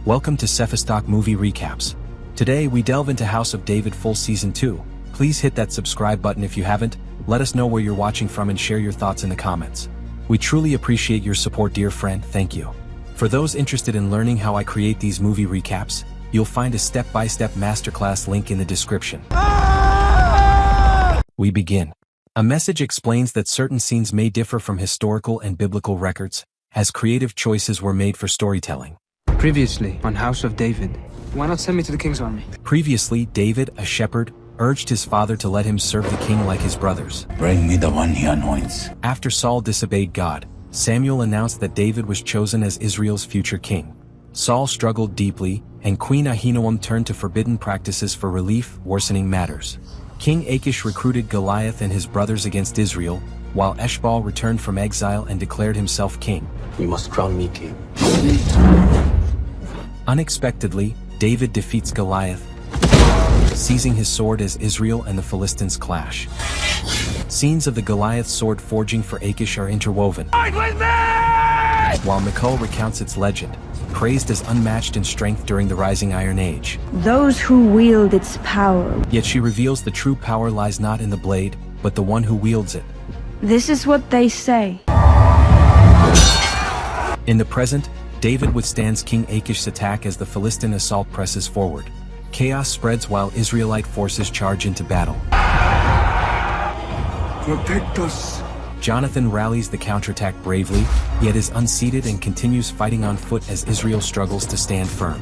Welcome to Cephastok Movie Recaps. Today we delve into House of David full season 2. Please hit that subscribe button if you haven't, let us know where you're watching from and share your thoughts in the comments. We truly appreciate your support, dear friend, thank you. For those interested in learning how I create these movie recaps, you'll find a step-by-step masterclass link in the description. We begin. A message explains that certain scenes may differ from historical and biblical records, as creative choices were made for storytelling. Previously, on House of David. Why not send me to the king's army? Previously, David, a shepherd, urged his father to let him serve the king like his brothers. Bring me the one he anoints. After Saul disobeyed God, Samuel announced that David was chosen as Israel's future king. Saul struggled deeply, and Queen Ahinoam turned to forbidden practices for relief, worsening matters. King Akish recruited Goliath and his brothers against Israel, while Eshbal returned from exile and declared himself king. You must crown me king. Unexpectedly, David defeats Goliath, seizing his sword as Israel and the Philistines clash. Scenes of the Goliath sword forging for Akish are interwoven, while Michal recounts its legend, praised as unmatched in strength during the Rising Iron Age. Those who wield its power. Yet she reveals the true power lies not in the blade, but the one who wields it. This is what they say. In the present, David withstands King Akish's attack as the Philistine assault presses forward. Chaos spreads while Israelite forces charge into battle. Protect us. Jonathan rallies the counterattack bravely, yet is unseated and continues fighting on foot as Israel struggles to stand firm.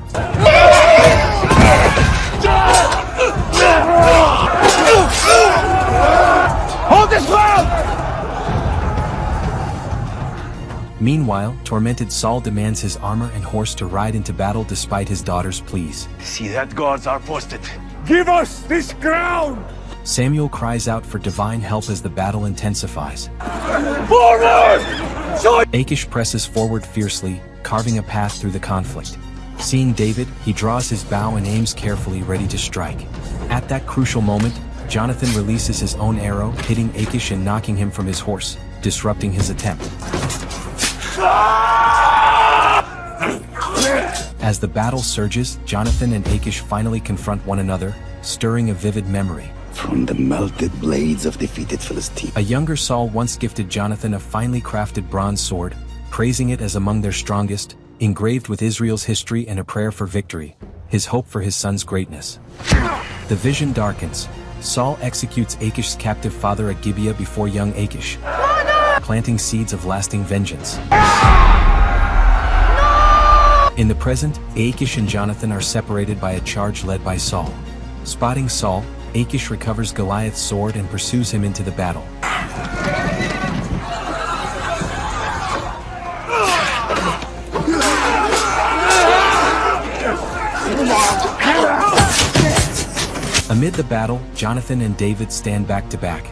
Hold this ground! Meanwhile, tormented Saul demands his armor and horse to ride into battle despite his daughter's pleas. See that guards are posted. Give us this ground! Samuel cries out for divine help as the battle intensifies. Forward! Akish presses forward fiercely, carving a path through the conflict. Seeing David, he draws his bow and aims carefully, ready to strike. At that crucial moment, Jonathan releases his own arrow, hitting Akish and knocking him from his horse, disrupting his attempt. As the battle surges, Jonathan and Akish finally confront one another, stirring a vivid memory. From the melted blades of defeated Philistines. A younger Saul once gifted Jonathan a finely crafted bronze sword, praising it as among their strongest, engraved with Israel's history and a prayer for victory, his hope for his son's greatness. The vision darkens. Saul executes Akish's captive father at Gibia before young Akish, planting seeds of lasting vengeance. In the present, Akish and Jonathan are separated by a charge led by Saul. Spotting Saul, Akish recovers Goliath's sword and pursues him into the battle. Amid the battle, Jonathan and David stand back to back,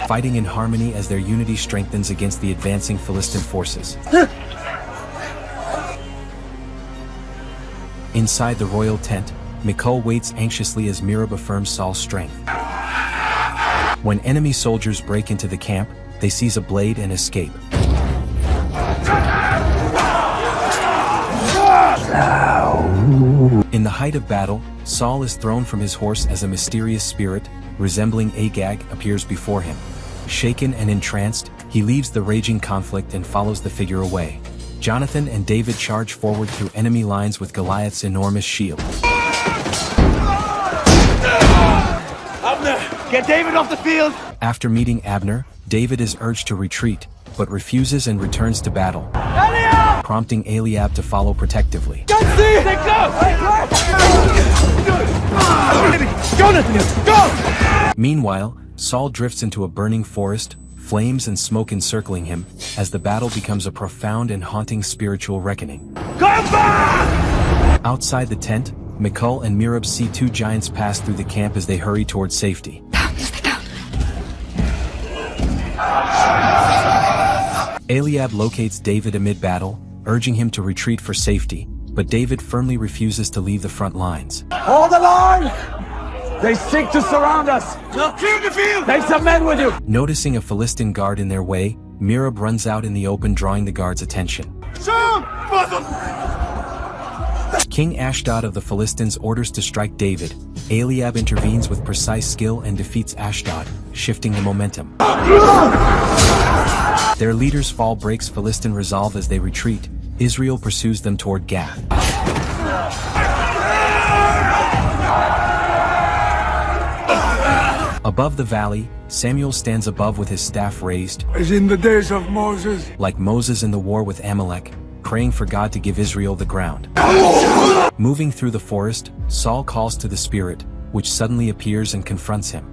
fighting in harmony as their unity strengthens against the advancing Philistine forces. Inside the royal tent, Michal waits anxiously as Mirab affirms Saul's strength. When enemy soldiers break into the camp, they seize a blade and escape. In the height of battle, Saul is thrown from his horse as a mysterious spirit, resembling Agag, appears before him. Shaken and entranced, he leaves the raging conflict and follows the figure away. Jonathan and David charge forward through enemy lines with Goliath's enormous shield. Abner, get David off the field! After meeting Abner, David is urged to retreat, but refuses and returns to battle, prompting Eliab to follow protectively. Jonathan, go! Meanwhile, Saul drifts into a burning forest, flames and smoke encircling him, as the battle becomes a profound and haunting spiritual reckoning. Come back! Outside the tent, Michal and Mirab see two giants pass through the camp as they hurry towards safety. Eliab locates David amid battle, urging him to retreat for safety, but David firmly refuses to leave the front lines. Hold the line! They seek to surround us! They'll clear the field! Take some men with you! Noticing a Philistine guard in their way, Mirab runs out in the open, drawing the guard's attention. Shoot! King Ashdod of the Philistines orders to strike David. Eliab intervenes with precise skill and defeats Ashdod, shifting the momentum. Their leader's fall breaks Philistine resolve as they retreat. Israel pursues them toward Gath. Above the valley, Samuel stands above with his staff raised, As in the days of Moses. like Moses in the war with Amalek, praying for God to give Israel the ground. Moving through the forest, Saul calls to the Spirit, which suddenly appears and confronts him.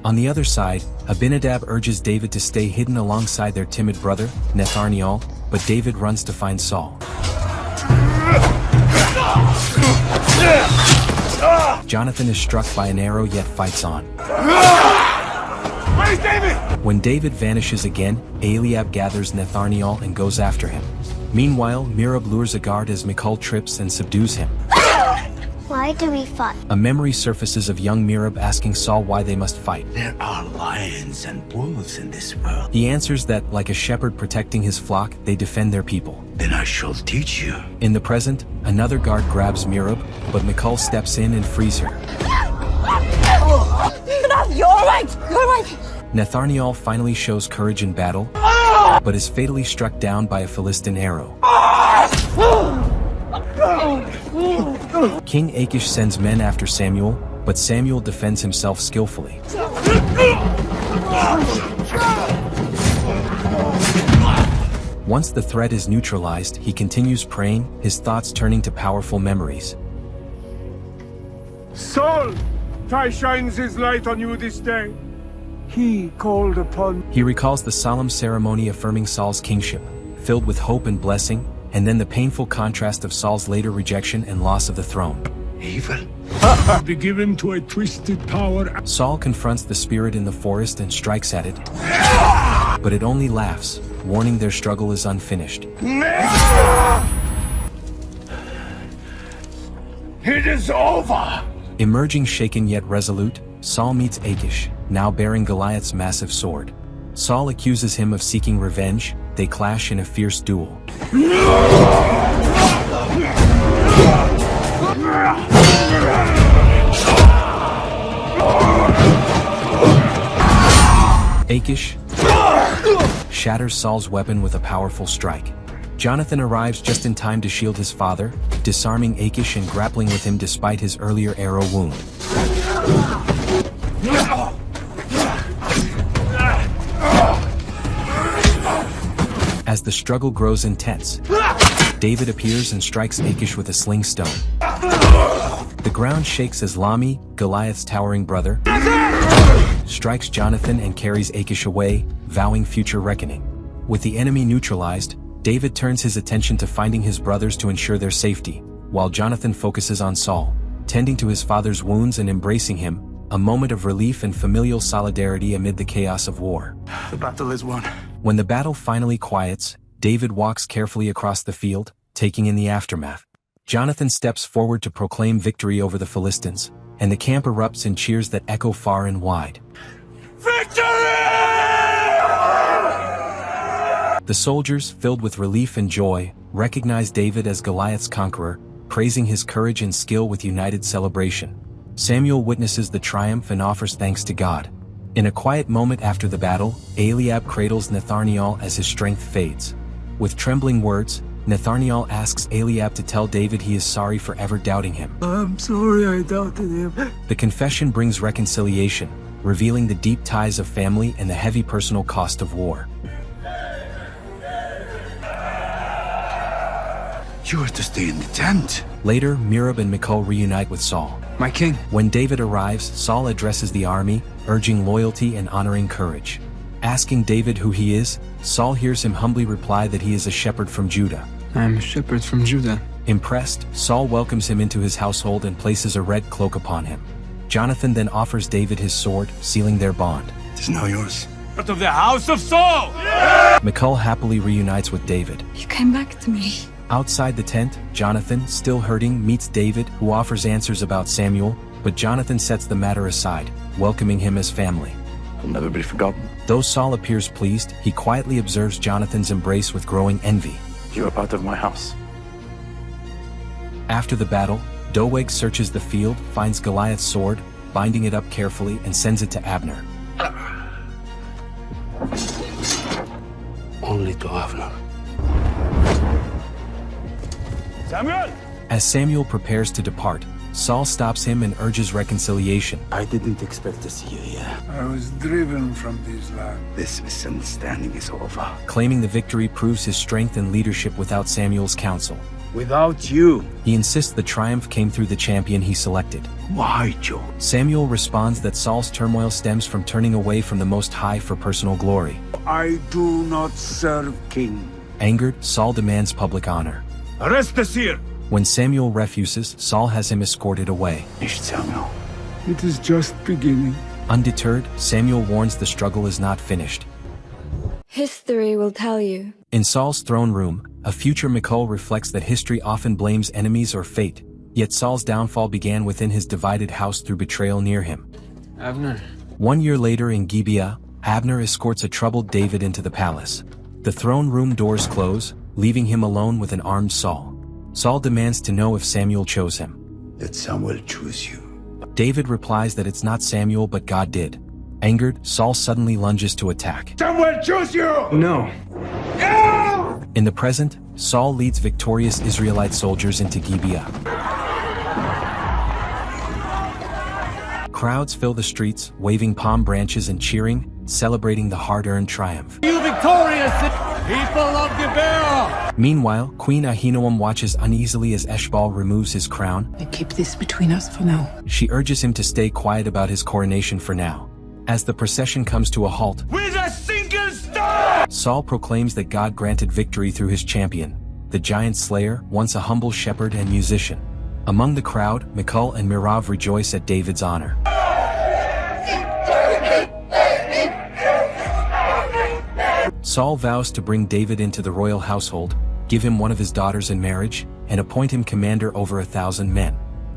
On the other side, Abinadab urges David to stay hidden alongside their timid brother, Netharniel, but David runs to find Saul. Jonathan is struck by an arrow yet fights on. Where's David? When David vanishes again, Eliab gathers Netharniel and goes after him. Meanwhile, Merab lures a guard as Michal trips and subdues him. Why do we fight? A memory surfaces of young Merab asking Saul why they must fight. There are lions and wolves in this world. He answers that, like a shepherd protecting his flock, they defend their people. Then I shall teach you. In the present, another guard grabs Merab, but Michal steps in and frees her. You're right! You're right! Netharniel finally shows courage in battle, but is fatally struck down by a Philistine arrow. King Akish sends men after Samuel, but Samuel defends himself skillfully. Once the threat is neutralized, he continues praying, his thoughts turning to powerful memories. Saul, Ty shines his light on you this day. He called upon. He recalls the solemn ceremony affirming Saul's kingship, filled with hope and blessing, and then the painful contrast of Saul's later rejection and loss of the throne. Evil? Be given to a twisted power. Saul confronts the spirit in the forest and strikes at it, but it only laughs, warning their struggle is unfinished. It is over. Emerging shaken yet resolute, Saul meets Akish, now bearing Goliath's massive sword. Saul accuses him of seeking revenge. They clash in a fierce duel. Akish shatters Saul's weapon with a powerful strike. Jonathan arrives just in time to shield his father, disarming Akish and grappling with him despite his earlier arrow wound. As the struggle grows intense, David appears and strikes Akish with a sling stone. The ground shakes as Lami, Goliath's towering brother, strikes Jonathan and carries Akish away, vowing future reckoning. With the enemy neutralized, David turns his attention to finding his brothers to ensure their safety, while Jonathan focuses on Saul, tending to his father's wounds and embracing him, a moment of relief and familial solidarity amid the chaos of war. The battle is won. When the battle finally quiets, David walks carefully across the field, taking in the aftermath. Jonathan steps forward to proclaim victory over the Philistines, and the camp erupts in cheers that echo far and wide. The soldiers, filled with relief and joy, recognize David as Goliath's conqueror, praising his courage and skill with united celebration. Samuel witnesses the triumph and offers thanks to God. In a quiet moment after the battle, Eliab cradles Netharniel as his strength fades. With trembling words, Netharniel asks Eliab to tell David he is sorry for ever doubting him. I'm sorry I doubted him. The confession brings reconciliation, revealing the deep ties of family and the heavy personal cost of war. You are to stay in the tent. Later, Merab and Michal reunite with Saul. My king, When David arrives, Saul addresses the army, urging loyalty and honoring courage. Asking David who he is, Saul hears him humbly reply that he is a shepherd from Judah. I am a shepherd from Judah. Impressed, Saul welcomes him into his household and places a red cloak upon him. Jonathan then offers David his sword, sealing their bond. It is now yours. Out of the house of Saul! Michal happily reunites with David. You came back to me. Outside the tent, Jonathan, still hurting, meets David, who offers answers about Samuel, but Jonathan sets the matter aside, welcoming him as family. Will never be forgotten. Though Saul appears pleased, he quietly observes Jonathan's embrace with growing envy. You are part of my house. After the battle, Doeg searches the field, finds Goliath's sword, binding it up carefully and sends it to Abner. Only to Abner. Samuel! As Samuel prepares to depart, Saul stops him and urges reconciliation. I didn't expect to see you here. I was driven from this land. This misunderstanding is over. Claiming the victory proves his strength and leadership without Samuel's counsel. Without you. He insists the triumph came through the champion he selected. Why, Joe? Samuel responds that Saul's turmoil stems from turning away from the Most High for personal glory. I do not serve king. Angered, Saul demands public honor. Arrest the seer! When Samuel refuses, Saul has him escorted away. Nicht Samuel. It is just beginning. Undeterred, Samuel warns the struggle is not finished. History will tell you. In Saul's throne room, a future Michal reflects that history often blames enemies or fate, yet Saul's downfall began within his divided house through betrayal near him. Abner. 1 year later in Gibia, Abner escorts a troubled David into the palace. The throne room doors close, leaving him alone with an armed Saul. Saul demands to know if Samuel chose him. Did Samuel choose you? David replies that it's not Samuel but God did. Angered, Saul suddenly lunges to attack. Samuel chose you! No. In the present, Saul leads victorious Israelite soldiers into Gibea. Crowds fill the streets, waving palm branches and cheering, celebrating the hard-earned triumph. You victorious people of Gibia! Meanwhile, Queen Ahinoam watches uneasily as Eshbal removes his crown. We keep this between us for now. She urges him to stay quiet about his coronation for now. As the procession comes to a halt, With a single star! Saul proclaims that God granted victory through his champion, the giant slayer, once a humble shepherd and musician. Among the crowd, Michal and Merav rejoice at David's honor. Saul vows to bring David into the royal household, give him one of his daughters in marriage, and appoint him commander over 1,000 men.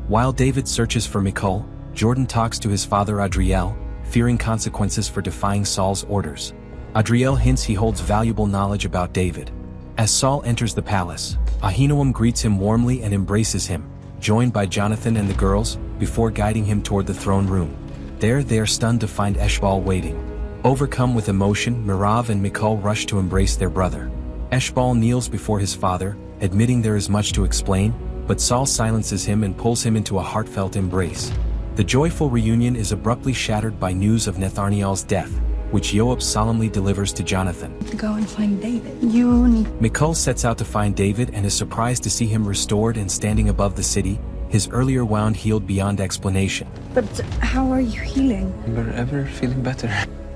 While David searches for Michal, Jordan talks to his father Adriel, fearing consequences for defying Saul's orders. Adriel hints he holds valuable knowledge about David. As Saul enters the palace, Ahinoam greets him warmly and embraces him, joined by Jonathan and the girls, before guiding him toward the throne room. There they are stunned to find Eshbal waiting. Overcome with emotion, Merav and Michal rush to embrace their brother. Eshbal kneels before his father, admitting there is much to explain, but Saul silences him and pulls him into a heartfelt embrace. The joyful reunion is abruptly shattered by news of Netharniel's death, which Joab solemnly delivers to Jonathan. Go and find David. You need... Michal sets out to find David and is surprised to see him restored and standing above the city, his earlier wound healed beyond explanation. But how are you healing? Never ever feeling better.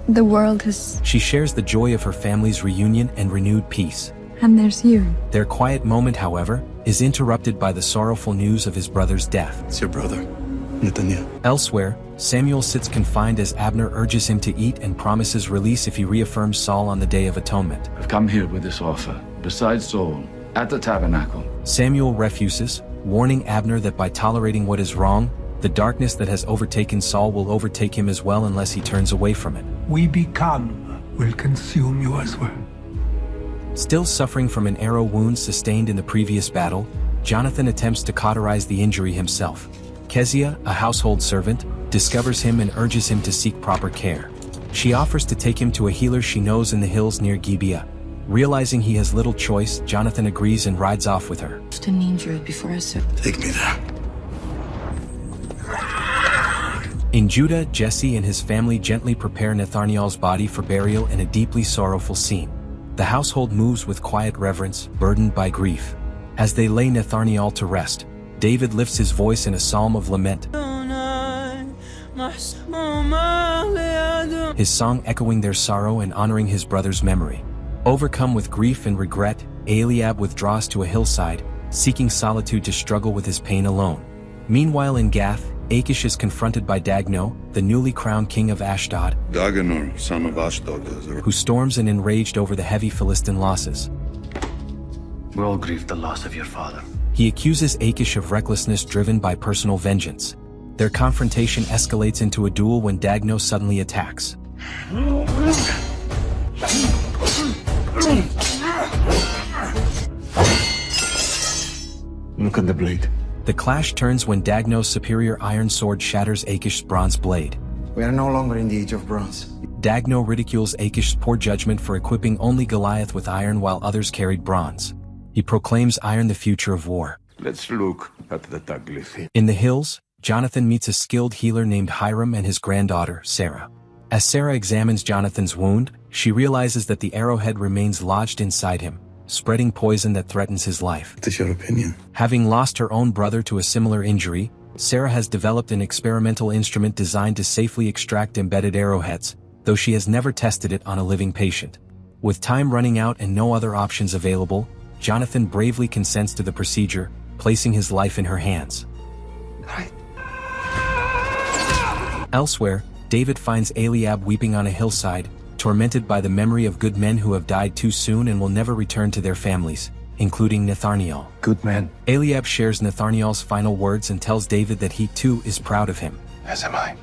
The world has... She shares the joy of her family's reunion and renewed peace. And there's you. Their quiet moment, however, is interrupted by the sorrowful news of his brother's death. It's your brother, Nathaniel. Elsewhere, Samuel sits confined as Abner urges him to eat and promises release if he reaffirms Saul on the Day of Atonement. I've come here with this offer, beside Saul, at the tabernacle. Samuel refuses, warning Abner that by tolerating what is wrong, the darkness that has overtaken Saul will overtake him as well unless he turns away from it. We become will consume you as well. Still suffering from an arrow wound sustained in the previous battle, Jonathan attempts to cauterize the injury himself. Kezia, a household servant, discovers him and urges him to seek proper care. She offers to take him to a healer she knows in the hills near Gibea. Realizing he has little choice, Jonathan agrees and rides off with her. Just an injury before I said. Take me there. In Judah, Jesse and his family gently prepare Netharniel's body for burial in a deeply sorrowful scene. The household moves with quiet reverence, burdened by grief. As they lay Netharniel to rest, David lifts his voice in a psalm of lament, his song echoing their sorrow and honoring his brother's memory. Overcome with grief and regret, Eliab withdraws to a hillside, seeking solitude to struggle with his pain alone. Meanwhile in Gath, Akish is confronted by Dagno, the newly crowned king of Ashdod, Daganor, son of Ashdod, who storms and enraged over the heavy Philistine losses. We all grieve the loss of your father. He accuses Akish of recklessness driven by personal vengeance. Their confrontation escalates into a duel when Dagno suddenly attacks. Look at the blade. The clash turns when Dagno's superior iron sword shatters Akish's bronze blade. We are no longer in the Age of Bronze. Dagno ridicules Akish's poor judgment for equipping only Goliath with iron while others carried bronze. He proclaims iron the future of war. Let's look at the taglyph. In the hills, Jonathan meets a skilled healer named Hiram and his granddaughter, Sarah. As Sarah examines Jonathan's wound, she realizes that the arrowhead remains lodged inside him, spreading poison that threatens his life. What is your opinion? Having lost her own brother to a similar injury, Sarah has developed an experimental instrument designed to safely extract embedded arrowheads, though she has never tested it on a living patient. With time running out and no other options available, Jonathan bravely consents to the procedure, placing his life in her hands. Elsewhere, David finds Eliab weeping on a hillside, tormented by the memory of good men who have died too soon and will never return to their families, including Nathaniel. Good man. Eliab shares Nathaniel's final words and tells David that he too is proud of him. As am I.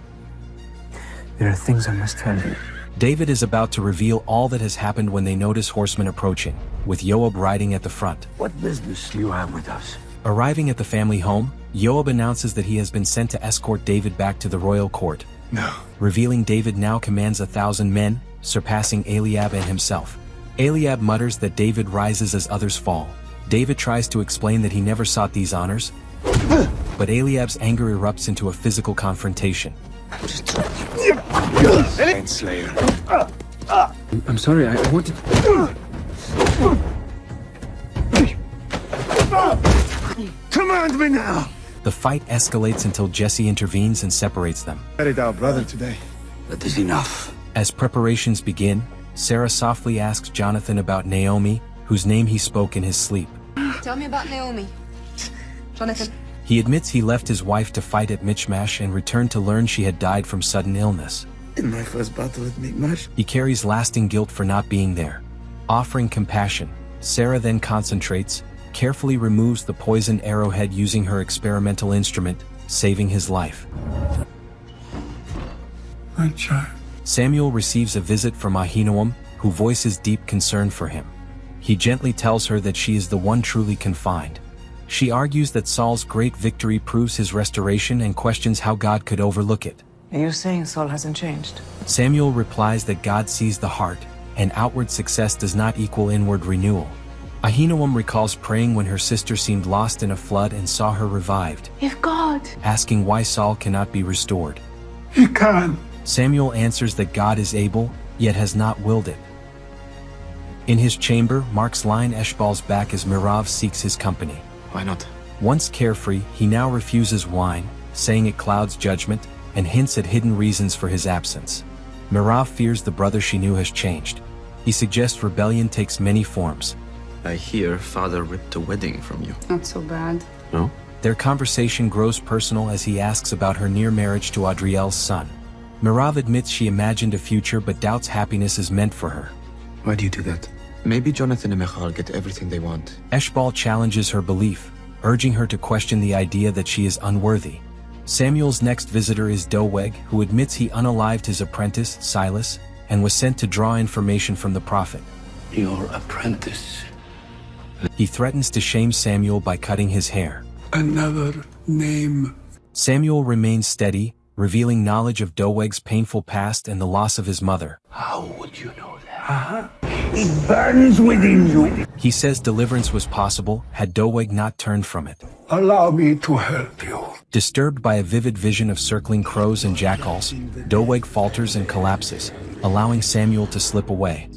There are things I must tell you. David is about to reveal all that has happened when they notice horsemen approaching, with Joab riding at the front. What business do you have with us? Arriving at the family home, Joab announces that he has been sent to escort David back to the royal court. No. Revealing David now commands 1,000 men, surpassing Eliab and himself. Eliab mutters that David rises as others fall. David tries to explain that he never sought these honors, but Eliab's anger erupts into a physical confrontation. Slayer. I'm sorry, I wanted... Command me now! The fight escalates until Jesse intervenes and separates them. Buried our brother today. That is enough. As preparations begin, Sarah softly asks Jonathan about Naomi, whose name he spoke in his sleep. Tell me about Naomi. Jonathan. He admits he left his wife to fight at Michmash and returned to learn she had died from sudden illness. In my first battle at Michmash. He carries lasting guilt for not being there. Offering compassion, Sarah then concentrates, carefully removes the poisoned arrowhead using her experimental instrument, saving his life. My child. Samuel receives a visit from Ahinoam, who voices deep concern for him. He gently tells her that she is the one truly confined. She argues that Saul's great victory proves his restoration and questions how God could overlook it. Are you saying Saul hasn't changed? Samuel replies that God sees the heart, and outward success does not equal inward renewal. Ahinoam recalls praying when her sister seemed lost in a flood and saw her revived, If God... asking why Saul cannot be restored. He can. Samuel answers that God is able, yet has not willed it. In his chamber, Mark's lion Eshbal's back as Merav seeks his company. Why not? Once carefree, he now refuses wine, saying it clouds judgment, and hints at hidden reasons for his absence. Merav fears the brother she knew has changed. He suggests rebellion takes many forms. I hear father ripped a wedding from you. Not so bad. No? Their conversation grows personal as he asks about her near marriage to Adriel's son. Merav admits she imagined a future but doubts happiness is meant for her. Why do you do that? Maybe Jonathan and Michal get everything they want. Eshbal challenges her belief, urging her to question the idea that she is unworthy. Samuel's next visitor is Doeg, who admits he unalived his apprentice, Silas, and was sent to draw information from the prophet. Your apprentice. He threatens to shame Samuel by cutting his hair. Another name. Samuel remains steady, revealing knowledge of Doeg's painful past and the loss of his mother. How would you know that? It burns within you. He says deliverance was possible had Doeg not turned from it. Allow me to help you. Disturbed by a vivid vision of circling crows and jackals, Doeg falters and collapses, allowing Samuel to slip away.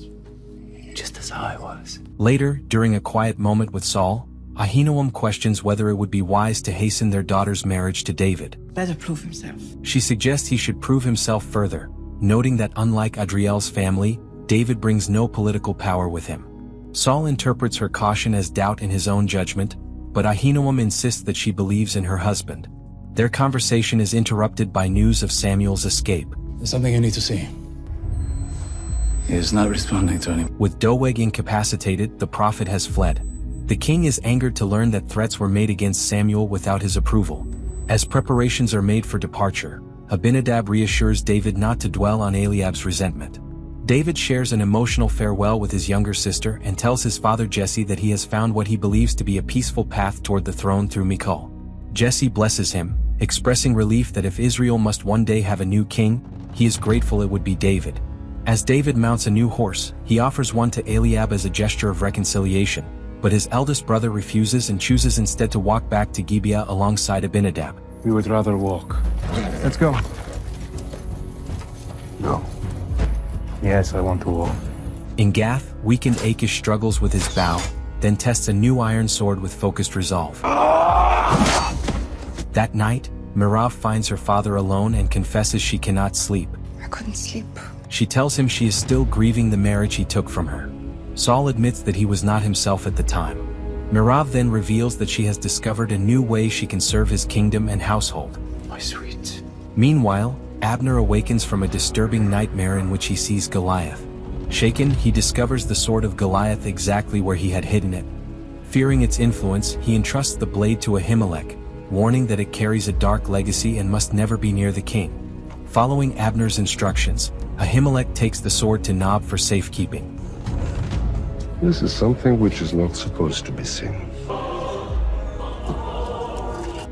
Just as I was. Later, during a quiet moment with Saul, Ahinoam questions whether it would be wise to hasten their daughter's marriage to David. Better prove himself. She suggests he should prove himself further, noting that unlike Adriel's family, David brings no political power with him. Saul interprets her caution as doubt in his own judgment, but Ahinoam insists that she believes in her husband. Their conversation is interrupted by news of Samuel's escape. There's something you need to see. He is not responding to anyone. With Doeg incapacitated, the prophet has fled. The king is angered to learn that threats were made against Samuel without his approval. As preparations are made for departure, Abinadab reassures David not to dwell on Eliab's resentment. David shares an emotional farewell with his younger sister and tells his father Jesse that he has found what he believes to be a peaceful path toward the throne through Michal. Jesse blesses him, expressing relief that if Israel must one day have a new king, he is grateful it would be David. As David mounts a new horse, he offers one to Eliab as a gesture of reconciliation, but his eldest brother refuses and chooses instead to walk back to Gibia alongside Abinadab. We would rather walk. Let's go. No. Yes, I want to walk. In Gath, weakened Akish struggles with his bow, then tests a new iron sword with focused resolve. That night, Merav finds her father alone and confesses she cannot sleep. I couldn't sleep. She tells him she is still grieving the marriage he took from her. Saul admits that he was not himself at the time. Merav then reveals that she has discovered a new way she can serve his kingdom and household. My sweet. Meanwhile, Abner awakens from a disturbing nightmare in which he sees Goliath. Shaken, he discovers the sword of Goliath exactly where he had hidden it. Fearing its influence, he entrusts the blade to Ahimelech, warning that it carries a dark legacy and must never be near the king. Following Abner's instructions, Ahimelech takes the sword to Nob for safekeeping. This is something which is not supposed to be seen.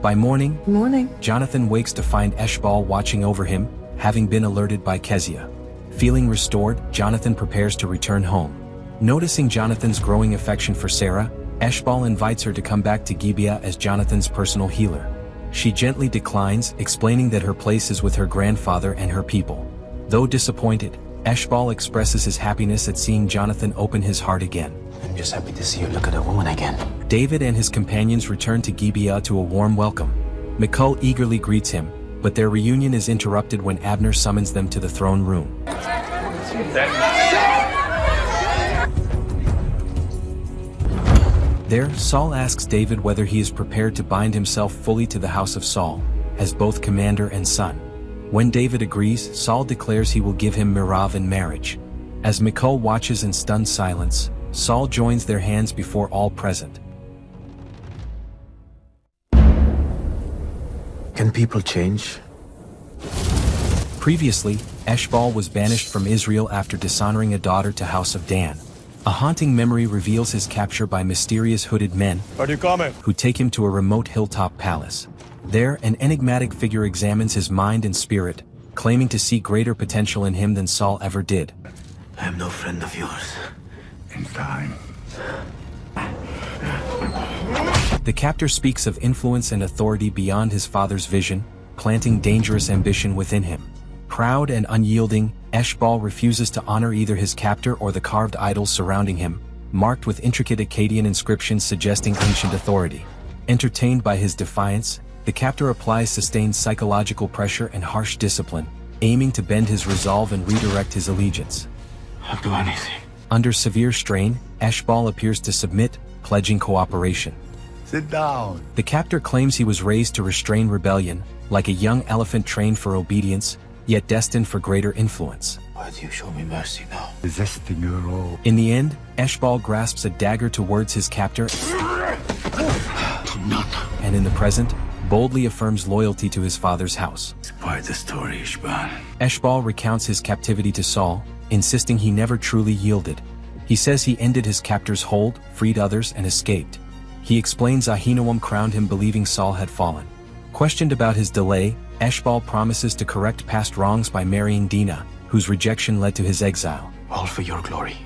By morning, Morning. Jonathan wakes to find Eshbal watching over him, having been alerted by Kezia. Feeling restored, Jonathan prepares to return home. Noticing Jonathan's growing affection for Sarah, Eshbal invites her to come back to Gibia as Jonathan's personal healer. She gently declines, explaining that her place is with her grandfather and her people. Though disappointed, Eshbal expresses his happiness at seeing Jonathan open his heart again. I'm just happy to see you look at a woman again. David and his companions return to Gibea to a warm welcome. Michal eagerly greets him, but their reunion is interrupted when Abner summons them to the throne room. There, Saul asks David whether he is prepared to bind himself fully to the house of Saul, as both commander and son. When David agrees, Saul declares he will give him Merav in marriage. As Michal watches in stunned silence, Saul joins their hands before all present. Can people change? Previously, Eshbal was banished from Israel after dishonoring a daughter to House of Dan. A haunting memory reveals his capture by mysterious hooded men who take him to a remote hilltop palace. There, an enigmatic figure examines his mind and spirit, claiming to see greater potential in him than Saul ever did. I am no friend of yours. In time. The captor speaks of influence and authority beyond his father's vision, planting dangerous ambition within him. Proud and unyielding, Eshbal refuses to honor either his captor or the carved idols surrounding him, marked with intricate Akkadian inscriptions suggesting ancient authority. Entertained by his defiance, the captor applies sustained psychological pressure and harsh discipline, aiming to bend his resolve and redirect his allegiance. I'll do anything. Under severe strain, Eshbal appears to submit, pledging cooperation. Sit down. The captor claims he was raised to restrain rebellion, like a young elephant trained for obedience, yet destined for greater influence. Why do you show me mercy now? Resisting your role. In the end, Eshbal grasps a dagger towards his captor, and in the present, boldly affirms loyalty to his father's house. Spy the story, Eshbal. Eshbal recounts his captivity to Saul, insisting he never truly yielded. He says he ended his captor's hold, freed others, and escaped. He explains Ahinoam crowned him believing Saul had fallen. Questioned about his delay, Eshbal promises to correct past wrongs by marrying Dinah, whose rejection led to his exile. All for your glory.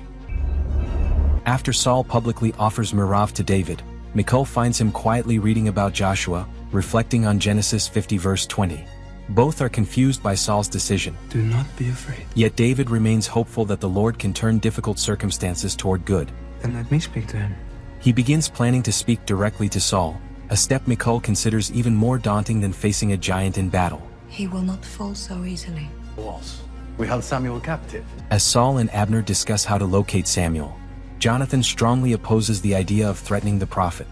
After Saul publicly offers Merav to David, Michal finds him quietly reading about Joshua, reflecting on Genesis 50 verse 20. Both are confused by Saul's decision. Do not be afraid. Yet David remains hopeful that the Lord can turn difficult circumstances toward good. Then let me speak to him. He begins planning to speak directly to Saul, a step Michal considers even more daunting than facing a giant in battle. He will not fall so easily. Walls. We held Samuel captive. As Saul and Abner discuss how to locate Samuel, Jonathan strongly opposes the idea of threatening the prophet.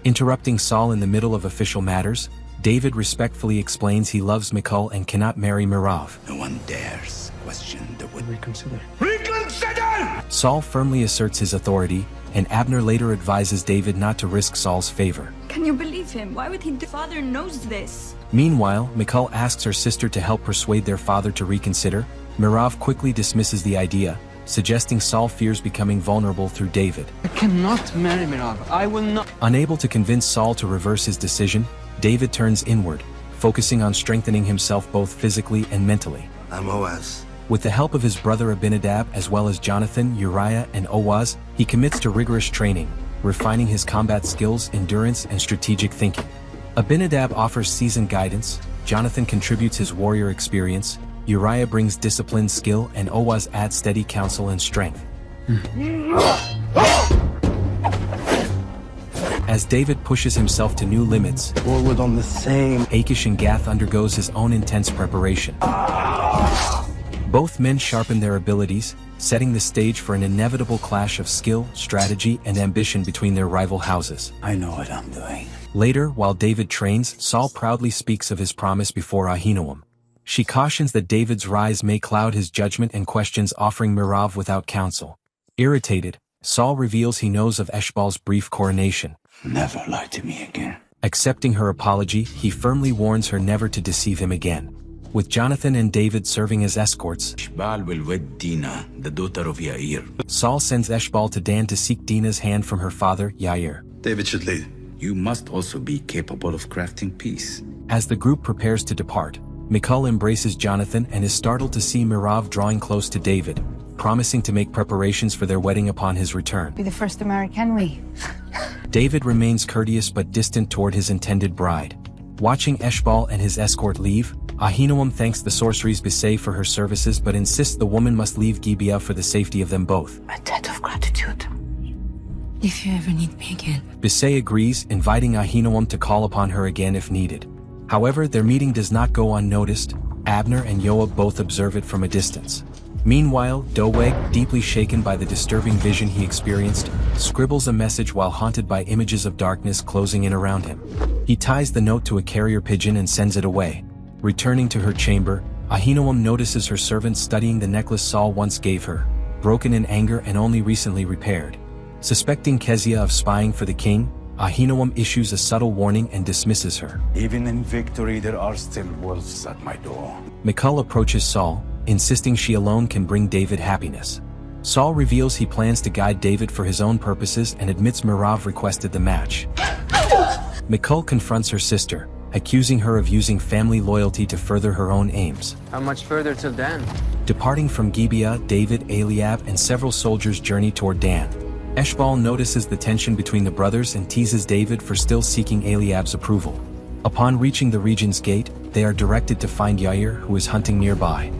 Interrupting Saul in the middle of official matters, David respectfully explains he loves Michal and cannot marry Merav. No one dares question the word. Reconsider. Reconsider! Saul firmly asserts his authority, and Abner later advises David not to risk Saul's favor. Can you believe him? Why would he do? Father knows this. Meanwhile, Michal asks her sister to help persuade their father to reconsider, Merav quickly dismisses the idea, suggesting Saul fears becoming vulnerable through David. I cannot marry Merav. I will not. Unable to convince Saul to reverse his decision, David turns inward, focusing on strengthening himself both physically and mentally. I'm Oaz. With the help of his brother Abinadab as well as Jonathan, Uriah, and Oaz, he commits to rigorous training, refining his combat skills, endurance, and strategic thinking. Abinadab offers seasoned guidance, Jonathan contributes his warrior experience, Uriah brings discipline, skill, and Oaz adds steady counsel and strength. As David pushes himself to new limits, Forward on the same. Akish and Gath undergoes his own intense preparation. Both men sharpen their abilities, setting the stage for an inevitable clash of skill, strategy, and ambition between their rival houses. I know what I'm doing. Later, while David trains, Saul proudly speaks of his promise before Ahinoam. She cautions that David's rise may cloud his judgment and questions offering Merav without counsel. Irritated, Saul reveals he knows of Eshbal's brief coronation. Never lie to me again. Accepting her apology, he firmly warns her never to deceive him again. With Jonathan and David serving as escorts, Eshbal will wed Dinah, the daughter of Yair. Saul sends Eshbal to Dan to seek Dinah's hand from her father, Yair. David should lead. You must also be capable of crafting peace. As the group prepares to depart, Michal embraces Jonathan and is startled to see Merav drawing close to David, promising to make preparations for their wedding upon his return. Be the first to marry, can we? David remains courteous but distant toward his intended bride. Watching Eshbal and his escort leave, Ahinoam thanks the sorceress Bisay for her services but insists the woman must leave Gibia for the safety of them both. A debt of gratitude. If you ever need me again. Bisay agrees, inviting Ahinoam to call upon her again if needed. However, their meeting does not go unnoticed. Abner and Yoab both observe it from a distance. Meanwhile, Doeg, deeply shaken by the disturbing vision he experienced, scribbles a message while haunted by images of darkness closing in around him. He ties the note to a carrier pigeon and sends it away. Returning to her chamber, Ahinoam notices her servant studying the necklace Saul once gave her, broken in anger and only recently repaired. Suspecting Kezia of spying for the king, Ahinoam issues a subtle warning and dismisses her. Even in victory, there are still wolves at my door. Michal approaches Saul, insisting she alone can bring David happiness. Saul reveals he plans to guide David for his own purposes and admits Merav requested the match. Michal confronts her sister, accusing her of using family loyalty to further her own aims. How much further till Dan? Departing from Gibia, David, Eliab, and several soldiers journey toward Dan. Eshbal notices the tension between the brothers and teases David for still seeking Eliab's approval. Upon reaching the region's gate, they are directed to find Yair, who is hunting nearby.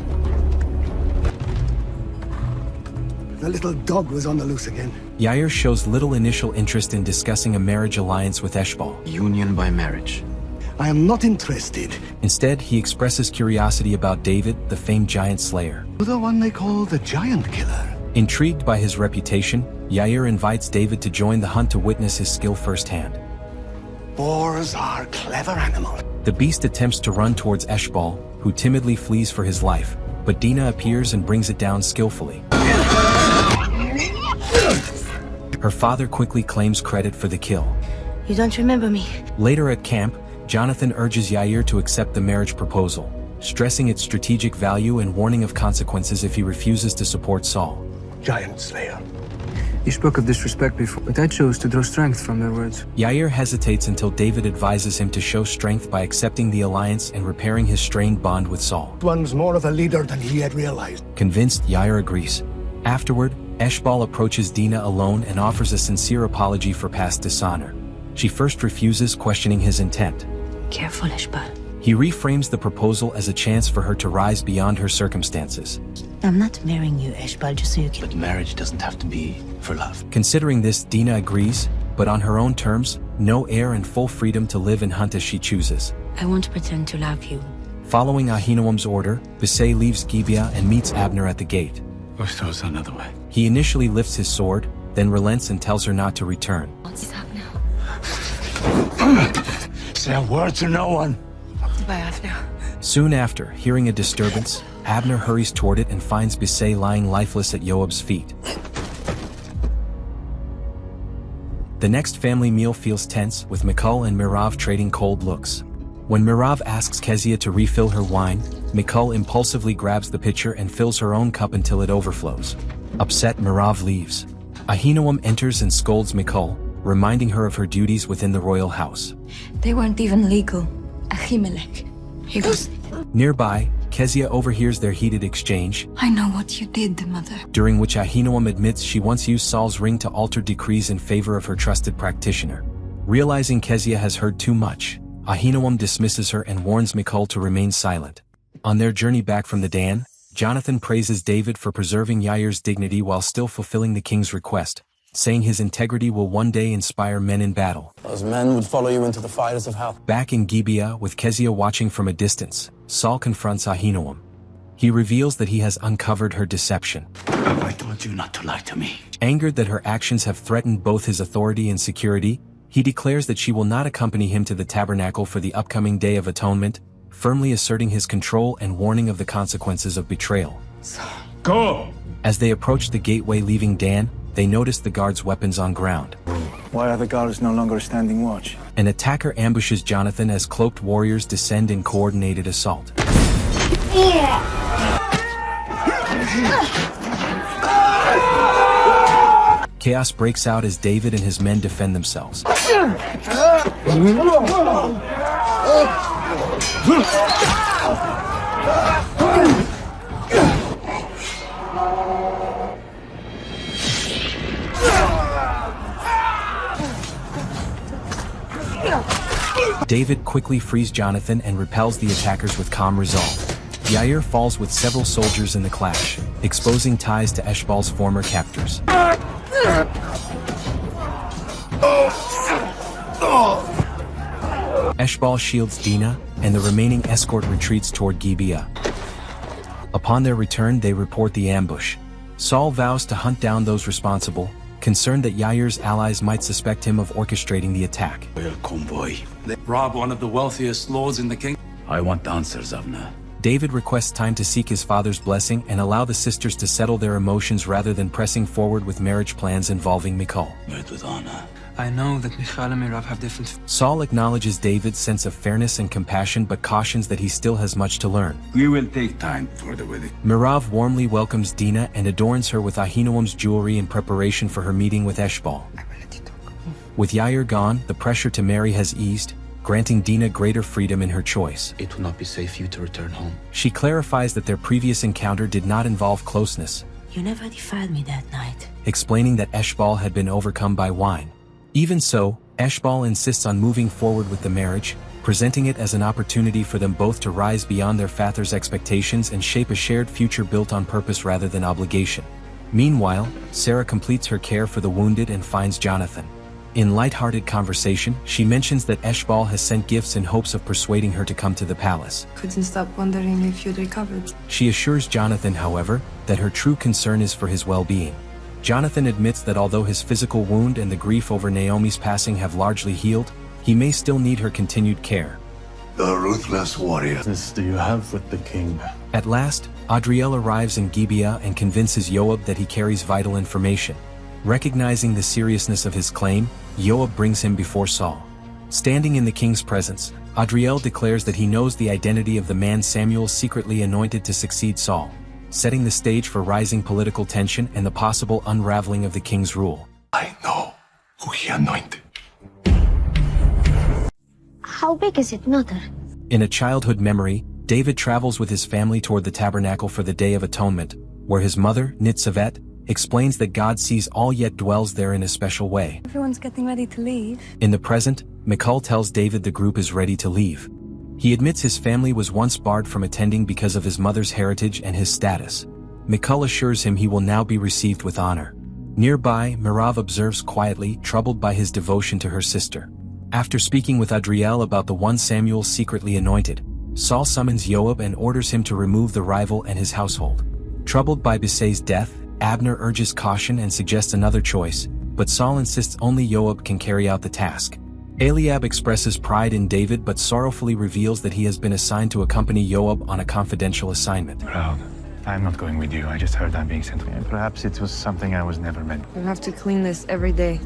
The little dog was on the loose again. Yair shows little initial interest in discussing a marriage alliance with Eshbal. Union by marriage. I am not interested. Instead, he expresses curiosity about David, the famed giant slayer. The one they call the giant killer. Intrigued by his reputation, Yair invites David to join the hunt to witness his skill firsthand. Boars are clever animals. The beast attempts to run towards Eshbal, who timidly flees for his life, but Dinah appears and brings it down skillfully. Her father quickly claims credit for the kill. You don't remember me. Later at camp, Jonathan urges Yair to accept the marriage proposal, stressing its strategic value and warning of consequences if he refuses to support Saul. Giant slayer. You spoke of disrespect before, but I chose to draw strength from their words. Yair hesitates until David advises him to show strength by accepting the alliance and repairing his strained bond with Saul. One's more of a leader than he had realized. Convinced, Yair agrees. Afterward, Eshbal approaches Dinah alone and offers a sincere apology for past dishonor. She first refuses, questioning his intent. Careful, Eshbal. He reframes the proposal as a chance for her to rise beyond her circumstances. I'm not marrying you, Eshbal, just so you can... But marriage doesn't have to be for love. Considering this, Dinah agrees, but on her own terms, no heir and full freedom to live and hunt as she chooses. I won't pretend to love you. Following Ahinoam's order, Bisay leaves Gibia and meets Abner at the gate. Push those another way. He initially lifts his sword, then relents and tells her not to return. What's up now? Say a word to no one. Bye, Abner. Soon after, hearing a disturbance, Abner hurries toward it and finds Bisay lying lifeless at Yoab's feet. The next family meal feels tense, with Michal and Merav trading cold looks. When Merav asks Kezia to refill her wine, Michal impulsively grabs the pitcher and fills her own cup until it overflows. Upset, Merav leaves. Ahinoam enters and scolds Michal, reminding her of her duties within the royal house. They weren't even legal. Ahimelech. He was... Nearby, Kezia overhears their heated exchange. I know what you did, mother. During which Ahinoam admits she once used Saul's ring to alter decrees in favor of her trusted practitioner. Realizing Kezia has heard too much, Ahinoam dismisses her and warns Michal to remain silent. On their journey back from the Dan, Jonathan praises David for preserving Yair's dignity while still fulfilling the king's request, saying his integrity will one day inspire men in battle. Those men would follow you into the fires of hell. Back in Gibia, with Kezia watching from a distance, Saul confronts Ahinoam. He reveals that he has uncovered her deception. I told you not to lie to me. Angered that her actions have threatened both his authority and security, he declares that she will not accompany him to the tabernacle for the upcoming Day of Atonement, firmly asserting his control and warning of the consequences of betrayal. Go! As they approach the gateway leaving Dan, they notice the guards' weapons on ground. Why are the guards no longer standing watch? An attacker ambushes Jonathan as cloaked warriors descend in coordinated assault. Chaos breaks out as David and his men defend themselves. David quickly frees Jonathan and repels the attackers with calm resolve. Yair falls with several soldiers in the clash, exposing ties to Eshbal's former captors. Eshbal shields Dina, and the remaining escort retreats toward Gibia. Upon their return, they report the ambush. Saul vows to hunt down those responsible, concerned that Yair's allies might suspect him of orchestrating the attack. Royal convoy. They rob one of the wealthiest lords in the king. I want answers, Avner. David requests time to seek his father's blessing and allow the sisters to settle their emotions rather than pressing forward with marriage plans involving Michal. Married with honor. I know that Michal and Merav have different... Saul acknowledges David's sense of fairness and compassion but cautions that he still has much to learn. We will take time for the wedding. Merav warmly welcomes Dina and adorns her with Ahinoam's jewelry in preparation for her meeting with Eshbal. With Yair gone, the pressure to marry has eased, granting Dina greater freedom in her choice. It will not be safe for you to return home. She clarifies that their previous encounter did not involve closeness, You never defiled me that night. explaining that Eshbal had been overcome by wine. Even so, Eshbal insists on moving forward with the marriage, presenting it as an opportunity for them both to rise beyond their father's expectations and shape a shared future built on purpose rather than obligation. Meanwhile, Sarah completes her care for the wounded and finds Jonathan. In light-hearted conversation, she mentions that Eshbal has sent gifts in hopes of persuading her to come to the palace. Couldn't stop wondering if you'd recovered. She assures Jonathan, however, that her true concern is for his well-being. Jonathan admits that although his physical wound and the grief over Naomi's passing have largely healed, he may still need her continued care. The ruthless warrior. This do you have with the king? At last, Adriel arrives in Gibea and convinces Yoab that he carries vital information. Recognizing the seriousness of his claim, Yoab brings him before Saul. Standing in the king's presence, Adriel declares that he knows the identity of the man Samuel secretly anointed to succeed Saul, setting the stage for rising political tension and the possible unraveling of the king's rule. I know who he anointed. How big is it, Mother? In a childhood memory, David travels with his family toward the tabernacle for the Day of Atonement, where his mother, Nitzavet, explains that God sees all yet dwells there in a special way. Everyone's getting ready to leave. In the present, Michal tells David the group is ready to leave. He admits his family was once barred from attending because of his mother's heritage and his status. Michal assures him he will now be received with honor. Nearby, Merav observes quietly, troubled by his devotion to her sister. After speaking with Adriel about the one Samuel secretly anointed, Saul summons Yoab and orders him to remove the rival and his household. Troubled by Bisay's death, Abner urges caution and suggests another choice, but Saul insists only Yoab can carry out the task. Eliab expresses pride in David but sorrowfully reveals that he has been assigned to accompany Yoab on a confidential assignment. Proud. I'm not going with you. I just heard I'm being sent. Perhaps it was something I was never meant. You have to clean this every day.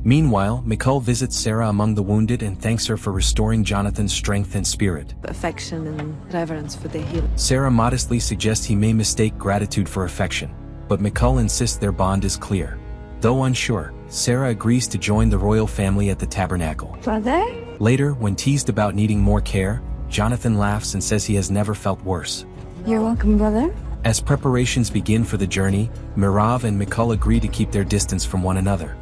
Meanwhile, Michal visits Sarah among the wounded and thanks her for restoring Jonathan's strength and spirit. Affection and reverence for the healer. Sarah modestly suggests he may mistake gratitude for affection, but Michal insists their bond is clear. Though unsure, Sarah agrees to join the royal family at the tabernacle. Brother? Later, when teased about needing more care, Jonathan laughs and says he has never felt worse. You're welcome, brother. As preparations begin for the journey, Mirav and Michal agree to keep their distance from one another.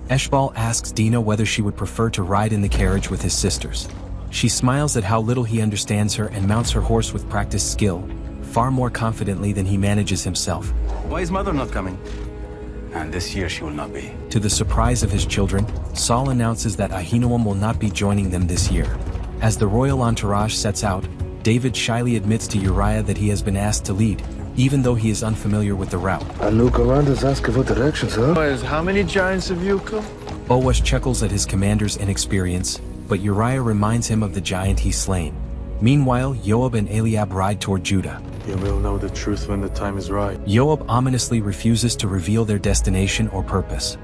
Eshbal asks Dina whether she would prefer to ride in the carriage with his sisters. She smiles at how little he understands her and mounts her horse with practiced skill, far more confidently than he manages himself. Why is mother not coming? And this year she will not be. To the surprise of his children, Saul announces that Ahinoam will not be joining them this year. As the royal entourage sets out, David shyly admits to Uriah that he has been asked to lead, even though he is unfamiliar with the route. A new commander's asking for directions, huh? How many giants have you killed? Boaz chuckles at his commander's inexperience, but Uriah reminds him of the giant he's slain. Meanwhile, Joab and Eliab ride toward Judah. You will know the truth when the time is right. Joab ominously refuses to reveal their destination or purpose.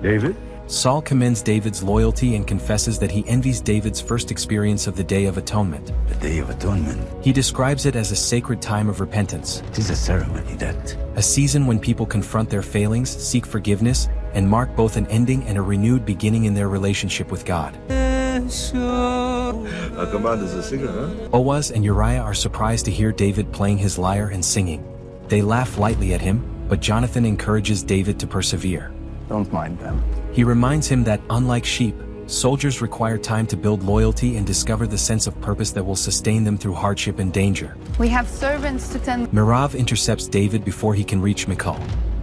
David? Saul commends David's loyalty and confesses that he envies David's first experience of the Day of Atonement. The Day of Atonement. He describes it as a sacred time of repentance. It is a ceremony that... A season when people confront their failings, seek forgiveness, and mark both an ending and a renewed beginning in their relationship with God. Our commander's a singer, huh? Boaz and Uriah are surprised to hear David playing his lyre and singing. They laugh lightly at him, but Jonathan encourages David to persevere. Don't mind them. He reminds him that, unlike sheep, soldiers require time to build loyalty and discover the sense of purpose that will sustain them through hardship and danger. We have servants to tend. Mirav intercepts David before he can reach Michal.